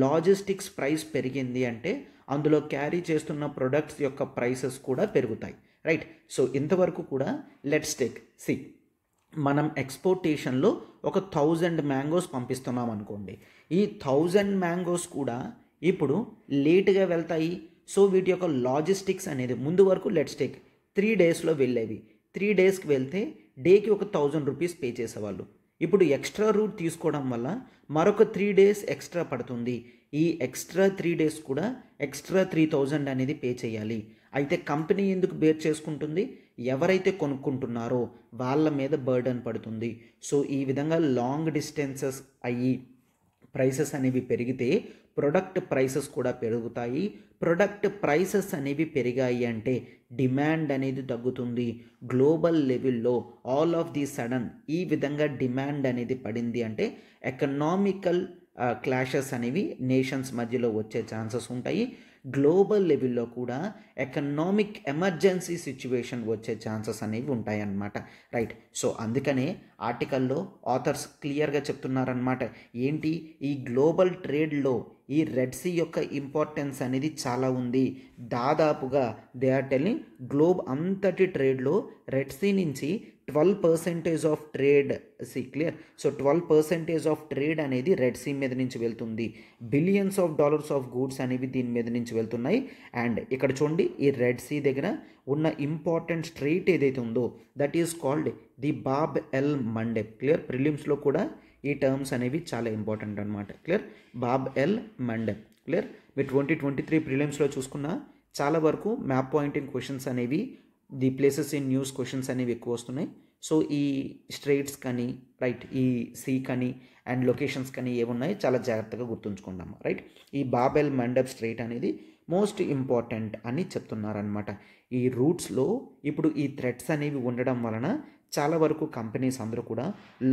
లాజిస్టిక్స్ ప్రైస్ పెరిగింది అంటే అందులో క్యారీ చేస్తున్న ప్రొడక్ట్స్ యొక్క ప్రైసెస్ కూడా పెరుగుతాయి. రైట్. సో ఇంతవరకు కూడా లెట్స్ టేక్ మనం ఎక్స్పోర్టేషన్లో ఒక 1000 మ్యాంగోస్ పంపిస్తున్నాం అనుకోండి. ఈ 1000 మ్యాంగోస్ కూడా ఇప్పుడు లేటుగా వెళ్తాయి. సో వీటి యొక్క లాజిస్టిక్స్ అనేది ముందు వరకు లెట్స్ టేక్ 3 డేస్లో వెళ్ళేవి. 3 డేస్కి వెళ్తే డేకి ఒక 1000 రూపీస్ పే చేసేవాళ్ళు. ఇప్పుడు ఎక్స్ట్రా రూట్ తీసుకోవడం వల్ల మరొక 3 డేస్ ఎక్స్ట్రా పడుతుంది. ఈ ఎక్స్ట్రా 3 డేస్ కూడా ఎక్స్ట్రా 3000 అనేది పే చేయాలి. అయితే కంపెనీ ఎందుకు బేర్ చేసుకుంటుంది? ఎవరైతే కొనుక్కుంటున్నారో వాళ్ళ మీద బర్డన్ పడుతుంది. సో ఈ విధంగా లాంగ్ డిస్టెన్సెస్ అయ్యి ప్రైసెస్ అనేవి పెరిగితే ప్రొడక్ట్ ప్రైసెస్ కూడా పెరుగుతాయి. ప్రొడక్ట్ ప్రైసెస్ అనేవి పెరిగాయి అంటే డిమాండ్ అనేది తగ్గుతుంది. గ్లోబల్ లెవెల్లో ఆల్ ఆఫ్ ది సడన్ ఈ విధంగా డిమాండ్ అనేది పడింది అంటే ఎకనామికల్ క్లాషెస్ అనేవి నేషన్స్ మధ్యలో వచ్చే ఛాన్సెస్ ఉంటాయి. గ్లోబల్ లెవెల్లో కూడా ఎకనామిక్ ఎమర్జెన్సీ సిచ్యువేషన్ వచ్చే ఛాన్సెస్ అనేవి ఉంటాయన్నమాట. రైట్. సో అందుకనే ఆర్టికల్లో ఆథర్స్ క్లియర్గా చెప్తున్నారనమాట. ఏంటి, ఈ గ్లోబల్ ట్రేడ్లో ఈ రెడ్ సీ యొక్క ఇంపార్టెన్స్ అనేది చాలా ఉంది. దాదాపుగా దే ఆర్ టెల్లింగ్ గ్లోబ్ అంతటి ట్రేడ్లో రెడ్ సీ నుంచి 12% of trade clear. So 12% of trade అనేది రెడ్ సీ మీద నుంచి వెళ్తుంది. Billions of dollars of goods అనేవి దీని మీద నుంచి వెళ్తున్నాయి. అండ్ ఇక్కడ చూడండి, ఈ రెడ్ సీ దగ్గర ఉన్న ఇంపార్టెంట్ స్ట్రైట్ ఏదైతే ఉందో that is called the Bab el Mandeb. Clear, ప్రిలిమ్స్లో కూడా ఈ టర్మ్స్ అనేవి చాలా ఇంపార్టెంట్ అనమాట. Clear, Bab el Mandeb. Clear, మీరు 2023 ప్రిలిమ్స్లో చూసుకున్న చాలా వరకు మ్యాప్ పాయింటింగ్ క్వశ్చన్స్ అనేవి, the places in news questions అనేవి ఎక్కువ వస్తున్నాయి. సో ఈ స్ట్రేట్స్ కానీ రైట్, ఈ సీ కానీ అండ్ లొకేషన్స్ కానీ ఏమున్నాయి చాలా జాగ్రత్తగా గుర్తుంచుకుందాము. రైట్. ఈ బాబ్ ఎల్ మండబ్ స్ట్రేట్ అనేది మోస్ట్ ఇంపార్టెంట్ అని చెప్తున్నారనమాట. ఈ రూట్స్లో ఇప్పుడు ఈ థ్రెడ్స్ అనేవి ఉండడం వలన చాలా వరకు కంపెనీస్ అందరూ కూడా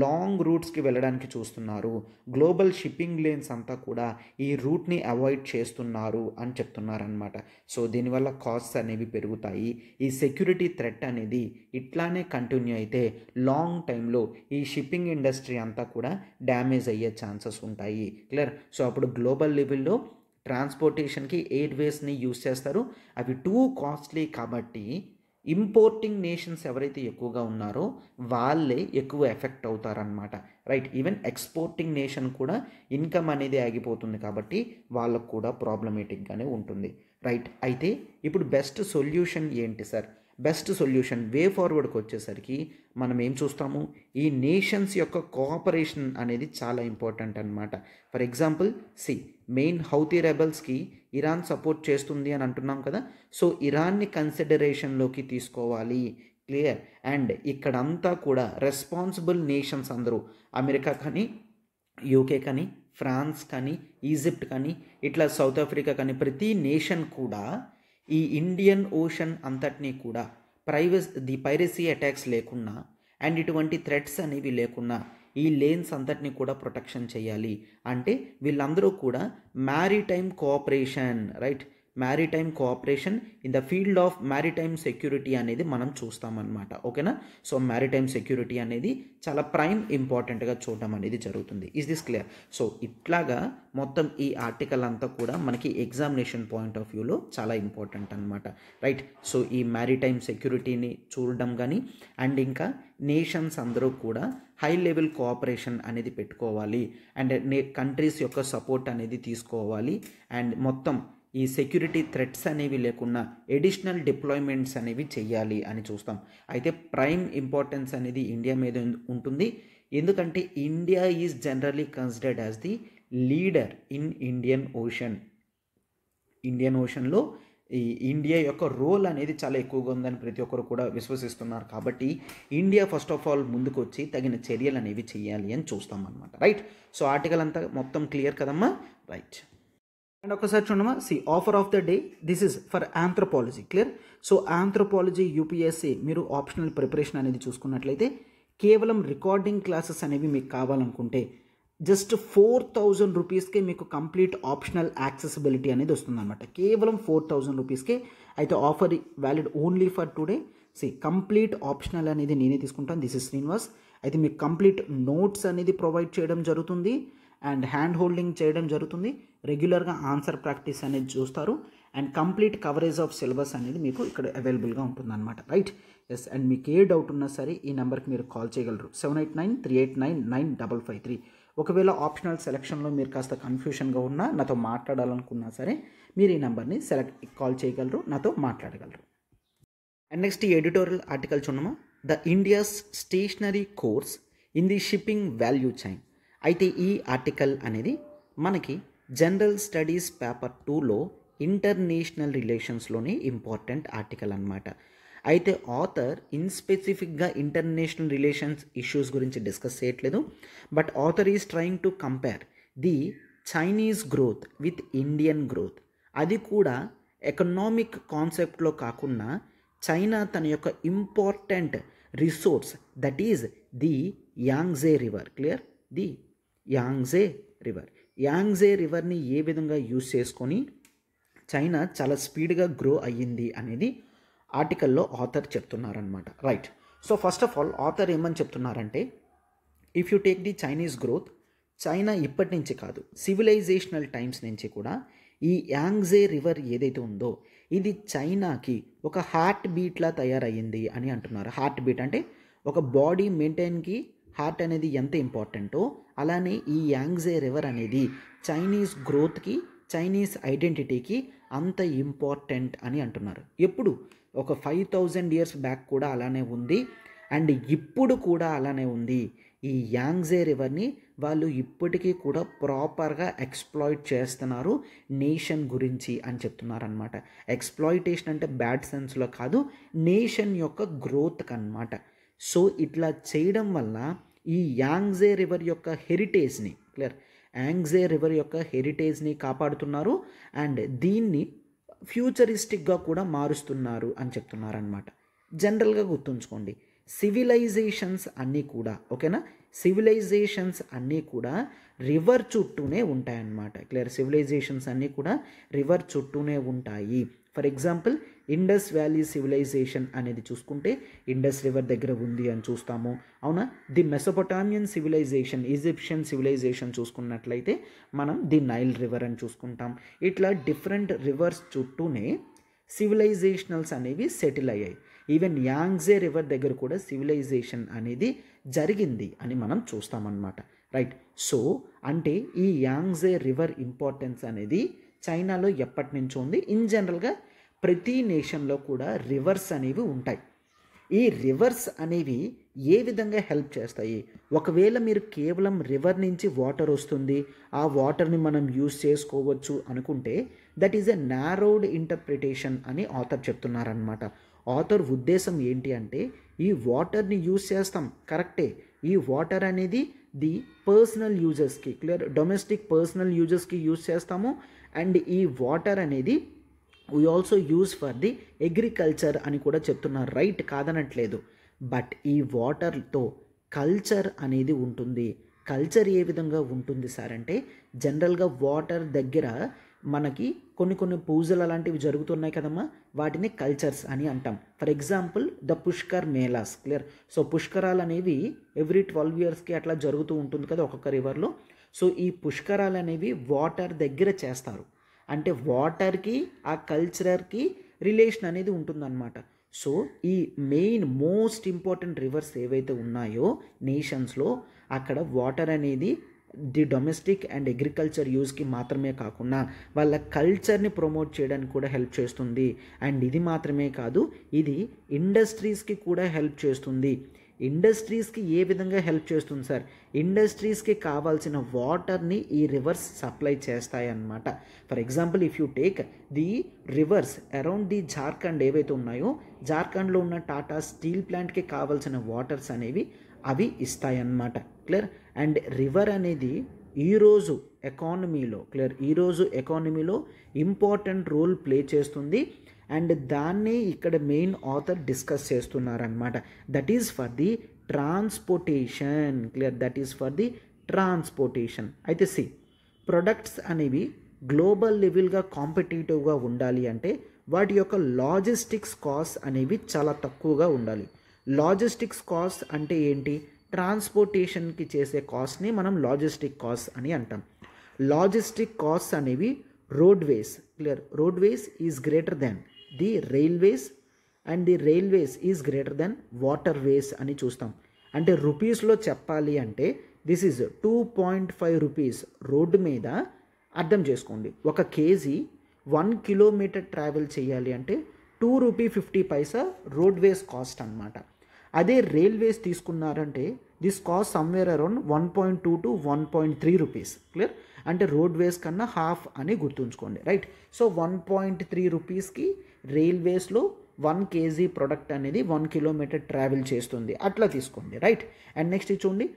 లాంగ్ రూట్స్కి వెళ్ళడానికి చూస్తున్నారు. గ్లోబల్ షిప్పింగ్ లేన్స్ అంతా కూడా ఈ రూట్ని అవాయిడ్ చేస్తున్నారు అని చెప్తున్నారనమాట. సో దీనివల్ల కాస్ట్స్ అనేవి పెరుగుతాయి. ఈ సెక్యూరిటీ థ్రెట్ అనేది ఇట్లానే కంటిన్యూ అయితే లాంగ్ టైంలో ఈ షిప్పింగ్ ఇండస్ట్రీ అంతా కూడా డ్యామేజ్ అయ్యే ఛాన్సెస్ ఉంటాయి. క్లియర్. సో అప్పుడు గ్లోబల్ లెవెల్లో ట్రాన్స్పోర్టేషన్కి ఎయిర్వేస్ని యూజ్ చేస్తారు. అవి టూ కాస్ట్లీ కాబట్టి ఇంపోర్టింగ్ నేషన్స్ ఎవరైతే ఎక్కువగా ఉన్నారో వాళ్ళే ఎక్కువ ఎఫెక్ట్ అవుతారనమాట. రైట్. ఈవెన్ ఎక్స్పోర్టింగ్ నేషన్ కూడా ఇన్కమ్ అనేది ఆగిపోతుంది కాబట్టి వాళ్ళకు కూడా ప్రాబ్లమేటిక్గానే ఉంటుంది. రైట్. అయితే ఇప్పుడు బెస్ట్ సొల్యూషన్ ఏంటి సార్? బెస్ట్ సొల్యూషన్ వే ఫార్వర్డ్కి వచ్చేసరికి మనం ఏం చూస్తాము, ఈ నేషన్స్ యొక్క కోఆపరేషన్ అనేది చాలా ఇంపార్టెంట్ అనమాట. ఫర్ ఎగ్జాంపుల్ మెయిన్ హౌతీ రెబల్స్కి ఇరాన్ సపోర్ట్ చేస్తుంది అని అంటున్నాం కదా. సో ఇరాన్ని కన్సిడరేషన్లోకి తీసుకోవాలి. క్లియర్. అండ్ ఇక్కడంతా కూడా రెస్పాన్సిబుల్ నేషన్స్ అందరూ అమెరికా కానీ, యూకే కానీ, ఫ్రాన్స్ కానీ, ఈజిప్ట్ కానీ, ఇట్లా సౌత్ ఆఫ్రికా కానీ ప్రతి నేషన్ కూడా ఈ ఇండియన్ ఓషన్ అంతటినీ కూడా పైరసీ అటాక్స్ లేకుండా అండ్ ఇటువంటి థ్రెట్స్ అనేవి లేకుండా ఈ లేన్స్ అంతటినీ కూడా ప్రొటెక్షన్ చేయాలి. అంటే వీళ్ళందరూ కూడా maritime cooperation, right, maritime cooperation in the field of maritime security అనేది మనం చూస్తామన్నమాట. ఓకేనా. సో మ్యారిటైమ్ సెక్యూరిటీ అనేది చాలా ప్రైమ్ ఇంపార్టెంట్గా చూడడం అనేది జరుగుతుంది. Is this clear? సో ఇట్లాగా మొత్తం ఈ ఆర్టికల్ అంతా కూడా మనకి ఎగ్జామినేషన్ పాయింట్ ఆఫ్ వ్యూలో చాలా ఇంపార్టెంట్ అనమాట. రైట్. సో ఈ మ్యారిటైమ్ సెక్యూరిటీని చూడడం కానీ అండ్ ఇంకా నేషన్స్ అందరూ కూడా హై లెవెల్ కోఆపరేషన్ అనేది పెట్టుకోవాలి అండ్ కంట్రీస్ యొక్క సపోర్ట్ అనేది తీసుకోవాలి అండ్ మొత్తం ఈ సెక్యూరిటీ థ్రెట్స్ అనేవి లేకుండా ఎడిషనల్ డిప్లాయ్మెంట్స్ అనేవి చేయాలి అని చూస్తాం. అయితే ప్రైమ్ ఇంపార్టెన్స్ అనేది ఇండియా మీద ఉంటుంది. ఎందుకంటే India is generally considered as the leader in Indian Ocean. Indian ఓషన్లో ఈ ఇండియా యొక్క రోల్ అనేది చాలా ఎక్కువగా ఉందని ప్రతి ఒక్కరు కూడా విశ్వసిస్తున్నారు. కాబట్టి ఇండియా ఫస్ట్ ఆఫ్ ఆల్ ముందుకు వచ్చి తగిన చర్యలు అనేవి చేయాలి అని చూస్తాం అనమాట. రైట్. సో ఆర్టికల్ అంతా మొత్తం క్లియర్ కదమ్మా. రైట్. అండ్ ఒకసారి చూడమ్మా, offer of the day, this is for anthropology. Clear. So anthropology UPSC మీరు ఆప్షనల్ ప్రిపరేషన్ అనేది చూసుకున్నట్లయితే కేవలం రికార్డింగ్ క్లాసెస్ అనేవి మీకు కావాలనుకుంటే జస్ట్ 4,000 రూపీస్కే మీకు కంప్లీట్ ఆప్షనల్ యాక్సెసిబిలిటీ అనేది వస్తుందన్నమాట. కేవలం 4,000 రూపీస్కే. అయితే offer valid only for today. Complete optional అనేది నేనే తీసుకుంటాను. This is Srinivas. అయితే మీకు కంప్లీట్ నోట్స్ అనేది ప్రొవైడ్ చేయడం జరుగుతుంది అండ్ హ్యాండ్ హోల్డింగ్ చేయడం జరుగుతుంది. రెగ్యులర్గా ఆన్సర్ ప్రాక్టీస్ అనేది చూస్తారు and complete coverage of syllabus అనేది మీకు ఇక్కడ అవైలబుల్గా ఉంటుందన్నమాట. రైట్. ఎస్. అండ్ మీకు ఏ డౌట్ ఉన్నా సరే ఈ నెంబర్కి మీరు కాల్ చేయగలరు. 7893899553. ఒకవేళ ఆప్షనల్ సెలక్షన్లో మీరు కాస్త కన్ఫ్యూషన్గా ఉన్నా, నాతో మాట్లాడాలనుకున్నా సరే మీరు ఈ నెంబర్ని కాల్ చేయగలరు, నాతో మాట్లాడగలరు. అండ్ నెక్స్ట్ ఈ ఎడిటోరియల్ ఆర్టికల్ చూడమా, the India's stationary course in the shipping value chain. అయితే ఈ ఆర్టికల్ అనేది మనకి జనరల్ స్టడీస్ పేపర్ 2లో ఇంటర్నేషనల్ రిలేషన్స్లోనే ఇంపార్టెంట్ ఆర్టికల్ అన్నమాట. అయితే ఆథర్ ఇన్స్పెసిఫిక్గా ఇంటర్నేషనల్ రిలేషన్స్ ఇష్యూస్ గురించి డిస్కస్ చేయట్లేదు, but author is trying to compare the Chinese growth with Indian growth. అది కూడా ఎకనామిక్ కాన్సెప్ట్లో కాకుండా చైనా తన యొక్క important resource that is the Yangtze river. Clear. The Yangtze river. Yangtze రివర్ని ఏ విధంగా యూజ్ చేసుకొని చైనా చాలా స్పీడ్గా గ్రో అయ్యింది అనేది ఆర్టికల్లో ఆథర్ చెప్తున్నారనమాట. Right. So first of all author ఏమని చెప్తున్నారంటే, if you take the Chinese growth, China ఇప్పటి నుంచి కాదు, సివిలైజేషనల్ టైమ్స్ నుంచి కూడా ఈ యాంగ్జే రివర్ ఏదైతే ఉందో ఇది చైనాకి ఒక హార్ట్ బీట్లా తయారయ్యింది అని అంటున్నారు. హార్ట్ బీట్ అంటే ఒక బాడీ మెయింటైన్కి హార్ట్ అనేది ఎంత ఇంపార్టెంటో అలానే ఈ యాంగ్జే రివర్ అనేది చైనీస్ గ్రోత్కి, చైనీస్ ఐడెంటిటీకి అంత ఇంపార్టెంట్ అని అంటున్నారు. ఎప్పుడు? ఒక 5,000 ఇయర్స్ బ్యాక్ కూడా అలానే ఉంది అండ్ ఇప్పుడు కూడా అలానే ఉంది. ఈ యాంగ్జే రివర్ని వాళ్ళు ఇప్పటికీ కూడా ప్రాపర్గా ఎక్స్ప్లాయిట్ చేస్తున్నారు నేషన్ గురించి అని చెప్తున్నారు అనమాట. ఎక్స్ప్లాయిటేషన్ అంటే బ్యాడ్ సెన్స్లో కాదు, నేషన్ యొక్క గ్రోత్కి అన్నమాట. సో ఇట్లా చేయడం వల్ల ఈ యాంగ్జే రివర్ యొక్క హెరిటేజ్ని, క్లియర్, యాంగ్జే రివర్ యొక్క హెరిటేజ్ని కాపాడుతున్నారు అండ్ దీన్ని ఫ్యూచరిస్టిక్గా కూడా మారుస్తున్నారు అని చెప్తున్నారనమాట. జనరల్గా గుర్తుంచుకోండి, సివిలైజేషన్స్ అన్నీ కూడా, ఓకేనా, సివిలైజేషన్స్ అన్నీ కూడా రివర్ చుట్టూనే ఉంటాయన్నమాట. క్లియర్. సివిలైజేషన్స్ అన్నీ కూడా రివర్ చుట్టూనే ఉంటాయి. For example Indus valley civilization అనేది చూసుకుంటే ఇండస్ రివర్ దగ్గర ఉంది అని చూస్తాము, అవునా. The Mesopotamian civilization, Egyptian civilization చూసుకున్నట్లయితే మనం ది నైల్ రివర్ అని చూసుకుంటాం. ఇట్లా డిఫరెంట్ రివర్స్ చుట్టూనే సివిలైజేషనల్స్ అనేవి సెటిల్ అయ్యాయి. ఈవెన్ యాంగ్జే రివర్ దగ్గర కూడా సివిలైజేషన్ అనేది జరిగింది అని మనం చూస్తామన్నమాట. రైట్. సో అంటే ఈ యాంగ్జే రివర్ ఇంపార్టెన్స్ అనేది చైనాలో ఎప్పటి నుంచో ఉంది. ఇన్ జనరల్గా ప్రతి నేషన్లో కూడా రివర్స్ అనేవి ఉంటాయి. ఈ రివర్స్ అనేవి ఏ విధంగా హెల్ప్ చేస్తాయి? ఒకవేళ మీరు కేవలం రివర్ నుంచి వాటర్ వస్తుంది, ఆ వాటర్ని మనం యూజ్ చేసుకోవచ్చు అనుకుంటే దట్ ఈజ్ ఎ నారోడ్ ఇంటర్ప్రిటేషన్ అని ఆథర్ చెప్తున్నారనమాట. ఆథర్ ఉద్దేశం ఏంటి అంటే ఈ వాటర్ని యూజ్ చేస్తాం, కరెక్టే. ఈ వాటర్ అనేది ది పర్సనల్ యూజెస్కి, క్లియర్, డొమెస్టిక్ పర్సనల్ యూజెస్కి యూజ్ చేస్తాము అండ్ ఈ వాటర్ అనేది we also use for the agriculture అని కూడా చెప్తున్నారు. రైట్, కాదనట్లేదు. బట్ ఈ వాటర్తో కల్చర్ అనేది ఉంటుంది. కల్చర్ ఏ విధంగా ఉంటుంది సార్ అంటే జనరల్గా వాటర్ దగ్గర మనకి కొన్ని పూజలు అలాంటివి జరుగుతున్నాయి కదమ్మా, వాటిని కల్చర్స్ అని అంటాం. For example the Pushkar melas, clear. So పుష్కరాలు అనేవి ఎవ్రీ 12 ఇయర్స్కి అట్లా జరుగుతూ ఉంటుంది కదా ఒక్కొక్క రివర్లో. సో ఈ పుష్కరాలు అనేవి వాటర్ దగ్గర చేస్తారు. అంటే వాటర్కి ఆ కల్చరర్కి రిలేషన్ అనేది ఉంటుందన్నమాట. సో ఈ మెయిన్ మోస్ట్ ఇంపార్టెంట్ రివర్స్ ఏవైతే ఉన్నాయో నేషన్స్లో అక్కడ వాటర్ అనేది ది డొమెస్టిక్ అండ్ అగ్రికల్చర్ యూస్కి మాత్రమే కాకుండా వాళ్ళ కల్చర్ని ప్రమోట్ చేయడానికి కూడా హెల్ప్ చేస్తుంది. అండ్ ఇది మాత్రమే కాదు, ఇది ఇండస్ట్రీస్కి కూడా హెల్ప్ చేస్తుంది. ఇండస్ట్రీస్కి ఏ విధంగా హెల్ప్ చేస్తుంది సార్? ఇండస్ట్రీస్కి కావాల్సిన వాటర్ని ఈ రివర్స్ సప్లై చేస్తాయి అన్నమాట. For example if you take the reverse around the Jharkhand ఏవైతే ఉన్నాయో, జార్ఖండ్లో ఉన్న టాటా స్టీల్ ప్లాంట్కి కావాల్సిన వాటర్స్ అనేవి అవి ఇస్తాయన్నమాట. క్లియర్? అండ్ రివర్ అనేది ఈరోజు ఎకానమీలో ఇంపార్టెంట్ రోల్ ప్లే చేస్తుంది. అండ్ దాన్ని ఇక్కడ మెయిన్ ఆథర్ డిస్కస్ చేస్తున్నారనమాట. That is for the transportation. Clear? That is for the transportation. అయితే ప్రొడక్ట్స్ అనేవి గ్లోబల్ లెవెల్గా కాంపిటేటివ్గా ఉండాలి అంటే వాటి యొక్క లాజిస్టిక్స్ కాస్ట్ అనేవి చాలా తక్కువగా ఉండాలి. లాజిస్టిక్స్ కాస్ట్ అంటే ఏంటి? ట్రాన్స్పోర్టేషన్కి చేసే కాస్ట్ని మనం లాజిస్టిక్ కాస్ట్ అని అంటాం. లాజిస్టిక్ కాస్ట్ అనేవి roadways, clear, roadways is greater than the railways and the railways is greater than waterways అని చూస్తాం. అంటే రూపీస్లో చెప్పాలి అంటే దిస్ ఈజ్ 2.5 రూపీస్ రోడ్డు మీద. అర్థం చేసుకోండి, 1 కేజీ 1 కిలోమీటర్ ట్రావెల్ చేయాలి అంటే 2 రూపీ 50 పైసా రోడ్వేస్ కాస్ట్ అనమాట. అదే రైల్వేస్ తీసుకున్నారంటే this cost somewhere around 1.2 to 1.3 rupees. Clear? అంటే రోడ్వేస్ కన్నా హాఫ్ అని గుర్తుంచుకోండి, రైట్? సో 1.3 రూపీస్కి రైల్వేస్లో 1 కేజీ ప్రొడక్ట్ అనేది 1 కిలోమీటర్ ట్రావెల్ చేస్తుంది, అట్లా తీసుకోండి, రైట్? అండ్ నెక్స్ట్ చూడండి,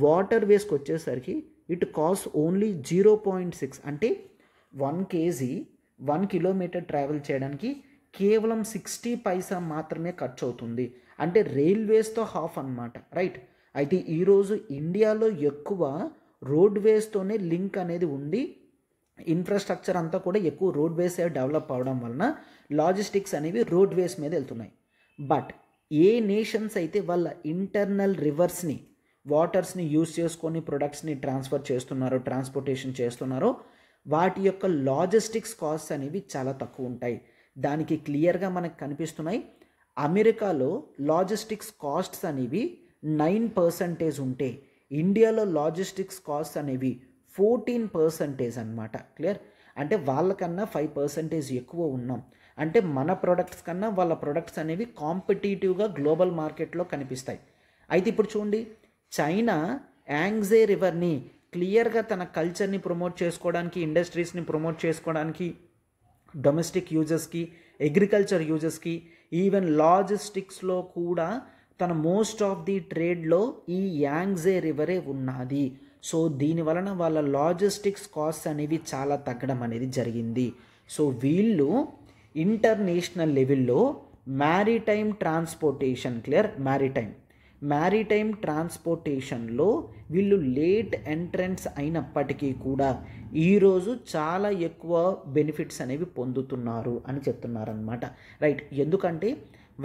వాటర్ వేస్కి వచ్చేసరికి ఇట్ కాస్ట్ ఓన్లీ 0.6. అంటే 1 కేజీ 1 కిలోమీటర్ ట్రావెల్ చేయడానికి కేవలం 60 పైసా మాత్రమే ఖర్చు అవుతుంది. అంటే రైల్వేస్తో హాఫ్ అన్నమాట, రైట్? అయితే ఈరోజు ఇండియాలో ఎక్కువ రోడ్వేస్తోనే లింక్ అనేది ఉంది. ఇన్ఫ్రాస్ట్రక్చర్ అంతా కూడా ఎక్కువ రోడ్వేసే డెవలప్ అవడం వలన లాజిస్టిక్స్ అనేవి రోడ్వేస్ మీద వెళ్తున్నాయి. బట్ ఏ నేషన్స్ అయితే వాళ్ళ ఇంటర్నల్ రివర్స్ని, వాటర్స్ని యూజ్ చేసుకొని ప్రొడక్ట్స్ని ట్రాన్స్పోర్టేషన్ చేస్తున్నారో వాటి యొక్క లాజిస్టిక్స్ కాస్ట్ అనేవి చాలా తక్కువ ఉంటాయి. దానికి క్లియర్గా మనకు కనిపిస్తున్నాయి. అమెరికాలో లాజిస్టిక్స్ కాస్ట్స్ అనేవి 9% ఉంటే ఇండియాలో లాజిస్టిక్స్ కాస్ట్ అనేవి 14% అన్నమాట. క్లియర్? అంటే వాళ్ళకన్నా 5% ఎక్కువ ఉన్నాం. అంటే మన ప్రొడక్ట్స్ కన్నా వాళ్ళ ప్రొడక్ట్స్ అనేవి కాంపిటేటివ్గా గ్లోబల్ మార్కెట్లో కనిపిస్తాయి. అయితే ఇప్పుడు చూడండి, చైనా యాంగ్జే రివర్ని క్లియర్గా తన కల్చర్ని ప్రమోట్ చేసుకోవడానికి, ఇండస్ట్రీస్ని ప్రమోట్ చేసుకోవడానికి, డొమెస్టిక్ యూజర్స్కి, అగ్రికల్చర్ యూజర్స్కి, ఈవెన్ లాజిస్టిక్స్లో కూడా తన మోస్ట్ ఆఫ్ ది ట్రేడ్లో ఈ యాంగ్జే రివరే ఉన్నది. సో దీని వలన వాళ్ళ లాజిస్టిక్స్ కాస్ట్ అనేవి చాలా తగ్గడం అనేది జరిగింది. సో వీళ్ళు ఇంటర్నేషనల్ లెవెల్లో మ్యారిటైమ్ ట్రాన్స్పోర్టేషన్, క్లియర్, మ్యారిటైమ్ ట్రాన్స్పోర్టేషన్లో వీళ్ళు లేట్ ఎంట్రెన్స్ అయినప్పటికీ కూడా ఈరోజు చాలా ఎక్కువ బెనిఫిట్స్ అనేవి పొందుతున్నారు అని చెప్తున్నారనమాట, రైట్? ఎందుకంటే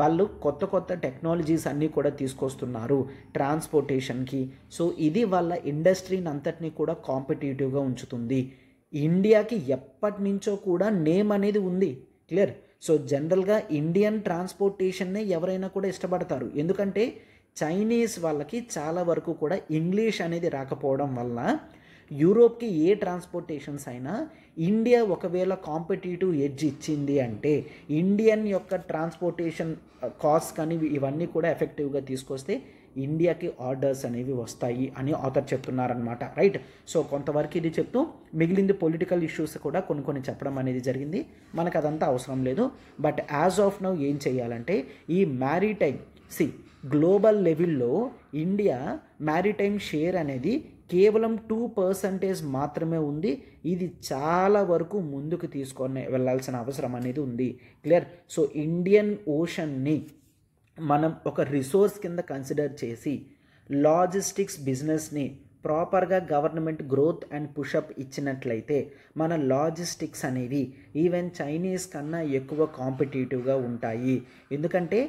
వాళ్ళు కొత్త టెక్నాలజీస్ అన్నీ కూడా తీసుకొస్తున్నారు ట్రాన్స్పోర్టేషన్కి. సో ఇది వాళ్ళ ఇండస్ట్రీని అంతటినీ కూడా కాంపిటేటివ్గా ఉంచుతుంది. ఇండియాకి ఎప్పటి నుంచో కూడా నేమ్ అనేది ఉంది, క్లియర్? సో జనరల్గా ఇండియన్ ట్రాన్స్పోర్టేషన్నే ఎవరైనా కూడా ఇష్టపడతారు. ఎందుకంటే చైనీస్ వాళ్ళకి చాలా వరకు కూడా ఇంగ్లీష్ అనేది రాకపోవడం వల్ల యూరోప్కి ఏ ట్రాన్స్పోర్టేషన్స్ అయినా ఇండియా ఒకవేళ కాంపిటేటివ్ ఎడ్జ్ ఇచ్చింది అంటే ఇండియన్ యొక్క ట్రాన్స్పోర్టేషన్ కాస్ట్ కానీ ఇవన్నీ కూడా ఎఫెక్టివ్గా తీసుకొస్తే ఇండియాకి ఆర్డర్స్ అనేవి వస్తాయి అని ఆథర్ చెప్తున్నారనమాట, రైట్? సో కొంతవరకు ఇది చెప్తూ మిగిలింది పొలిటికల్ ఇష్యూస్ కూడా కొన్ని చెప్పడం అనేది జరిగింది. మనకు అదంతా అవసరం లేదు. బట్ యాజ్ ఆఫ్ నౌ ఏం చేయాలంటే ఈ మ్యారిటైమ్ గ్లోబల్ లెవెల్లో ఇండియా మ్యారిటైమ్ షేర్ అనేది కేవలం 2% మాత్రమే ఉంది. ఇది చాలా వరకు ముందుకు తీసుకొని వెళ్ళాల్సిన అవసరం అనేది ఉంది, క్లియర్? సో ఇండియన్ ఓషన్ని మనం ఒక రిసోర్స్ కింద కన్సిడర్ చేసి లాజిస్టిక్స్ బిజినెస్ని ప్రాపర్గా గవర్నమెంట్ గ్రోత్ అండ్ పుషప్ ఇచ్చినట్లయితే మన లాజిస్టిక్స్ అనేవి ఈవెన్ చైనీస్ కన్నా ఎక్కువ కాంపిటేటివ్గా ఉంటాయి. ఎందుకంటే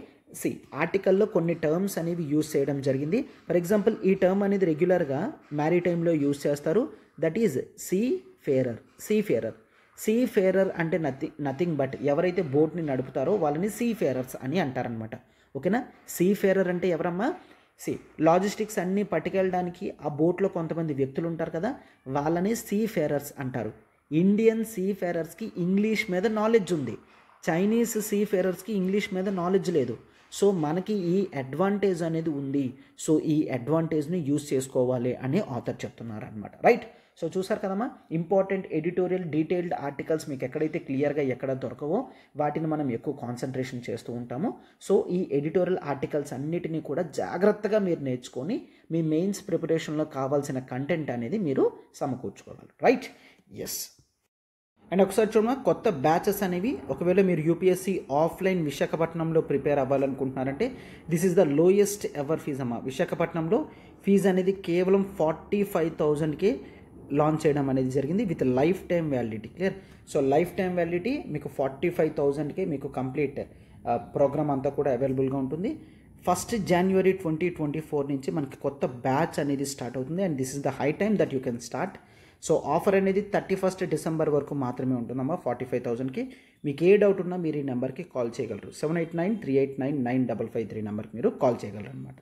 ఆర్టికల్లో కొన్ని టర్మ్స్ అనేవి యూజ్ చేయడం జరిగింది. ఫర్ ఎగ్జాంపుల్ ఈ టర్మ్ అనేది రెగ్యులర్గా మ్యారిటైమ్లో యూజ్ చేస్తారు. దట్ ఈజ్ సీఫేరర్ అంటే నథింగ్ బట్ ఎవరైతే బోట్ని నడుపుతారో వాళ్ళని సీఫేరర్స్ అని అంటారనమాట, ఓకేనా? సీఫేరర్ అంటే ఎవరమ్మా? లాజిస్టిక్స్ అన్నీ పట్టుకెళ్ళడానికి ఆ బోట్లో కొంతమంది వ్యక్తులు ఉంటారు కదా, వాళ్ళని సీఫేరర్స్ అంటారు. ఇండియన్ సీఫేరర్స్కి ఇంగ్లీష్ మీద నాలెడ్జ్ ఉంది, చైనీస్ సీఫేరర్స్కి ఇంగ్లీష్ మీద నాలెడ్జ్ లేదు. సో మనకి ఈ అడ్వాంటేజ్ అనేది ఉంది, సో ఈ అడ్వాంటేజ్ని యూజ్ చేసుకోవాలి అని ఆథర్ చెప్తున్నారు అనమాట. రైట్. సో చూసారు కదమ్మా, ఇంపార్టెంట్ ఎడిటోరియల్ డీటెయిల్డ్ ఆర్టికల్స్ మీకు ఎక్కడైతే క్లియర్గా ఎక్కడ దొరకవో వాటిని మనం ఎక్కువ కాన్సన్ట్రేషన్ చేస్తూ ఉంటాము. సో ఈ ఎడిటోరియల్ ఆర్టికల్స్ అన్నిటినీ కూడా జాగ్రత్తగా మీరు నేర్చుకొని మీ మెయిన్స్ ప్రిపరేషన్లో కావాల్సిన కంటెంట్ అనేది మీరు సమకూర్చుకోవాలి. రైట్. ఎస్. అండ్ ఒకసారి చూడమా, కొత్త బ్యాచెస్ అనేవి ఒకవేళ మీరు యూపీఎస్సీ ఆఫ్లైన్ విశాఖపట్నంలో ప్రిపేర్ అవ్వాలనుకుంటున్నారంటే this is the lowest ever fees అమ్మా. విశాఖపట్నంలో ఫీజు అనేది కేవలం 45,000కే లాంచ్ చేయడం అనేది జరిగింది with life time validity. Clear. So life time validity మీకు 45,000కే మీకు కంప్లీట్ ప్రోగ్రామ్ అంతా కూడా అవైలబుల్గా ఉంటుంది. 1st January 2024 నుంచి మనకి కొత్త బ్యాచ్ అనేది స్టార్ట్ అవుతుంది and this is the high time that you can start. So offer అనేది 31st December వరకు మాత్రమే ఉంటుందమ్మా 45,000కి. మీకు ఏ డౌట్ ఉన్నా మీరు ఈ నెంబర్కి కాల్ చేయగలరు. 78938995553 నెంబర్కి మీరు కాల్ చేయగలరు అనమాట.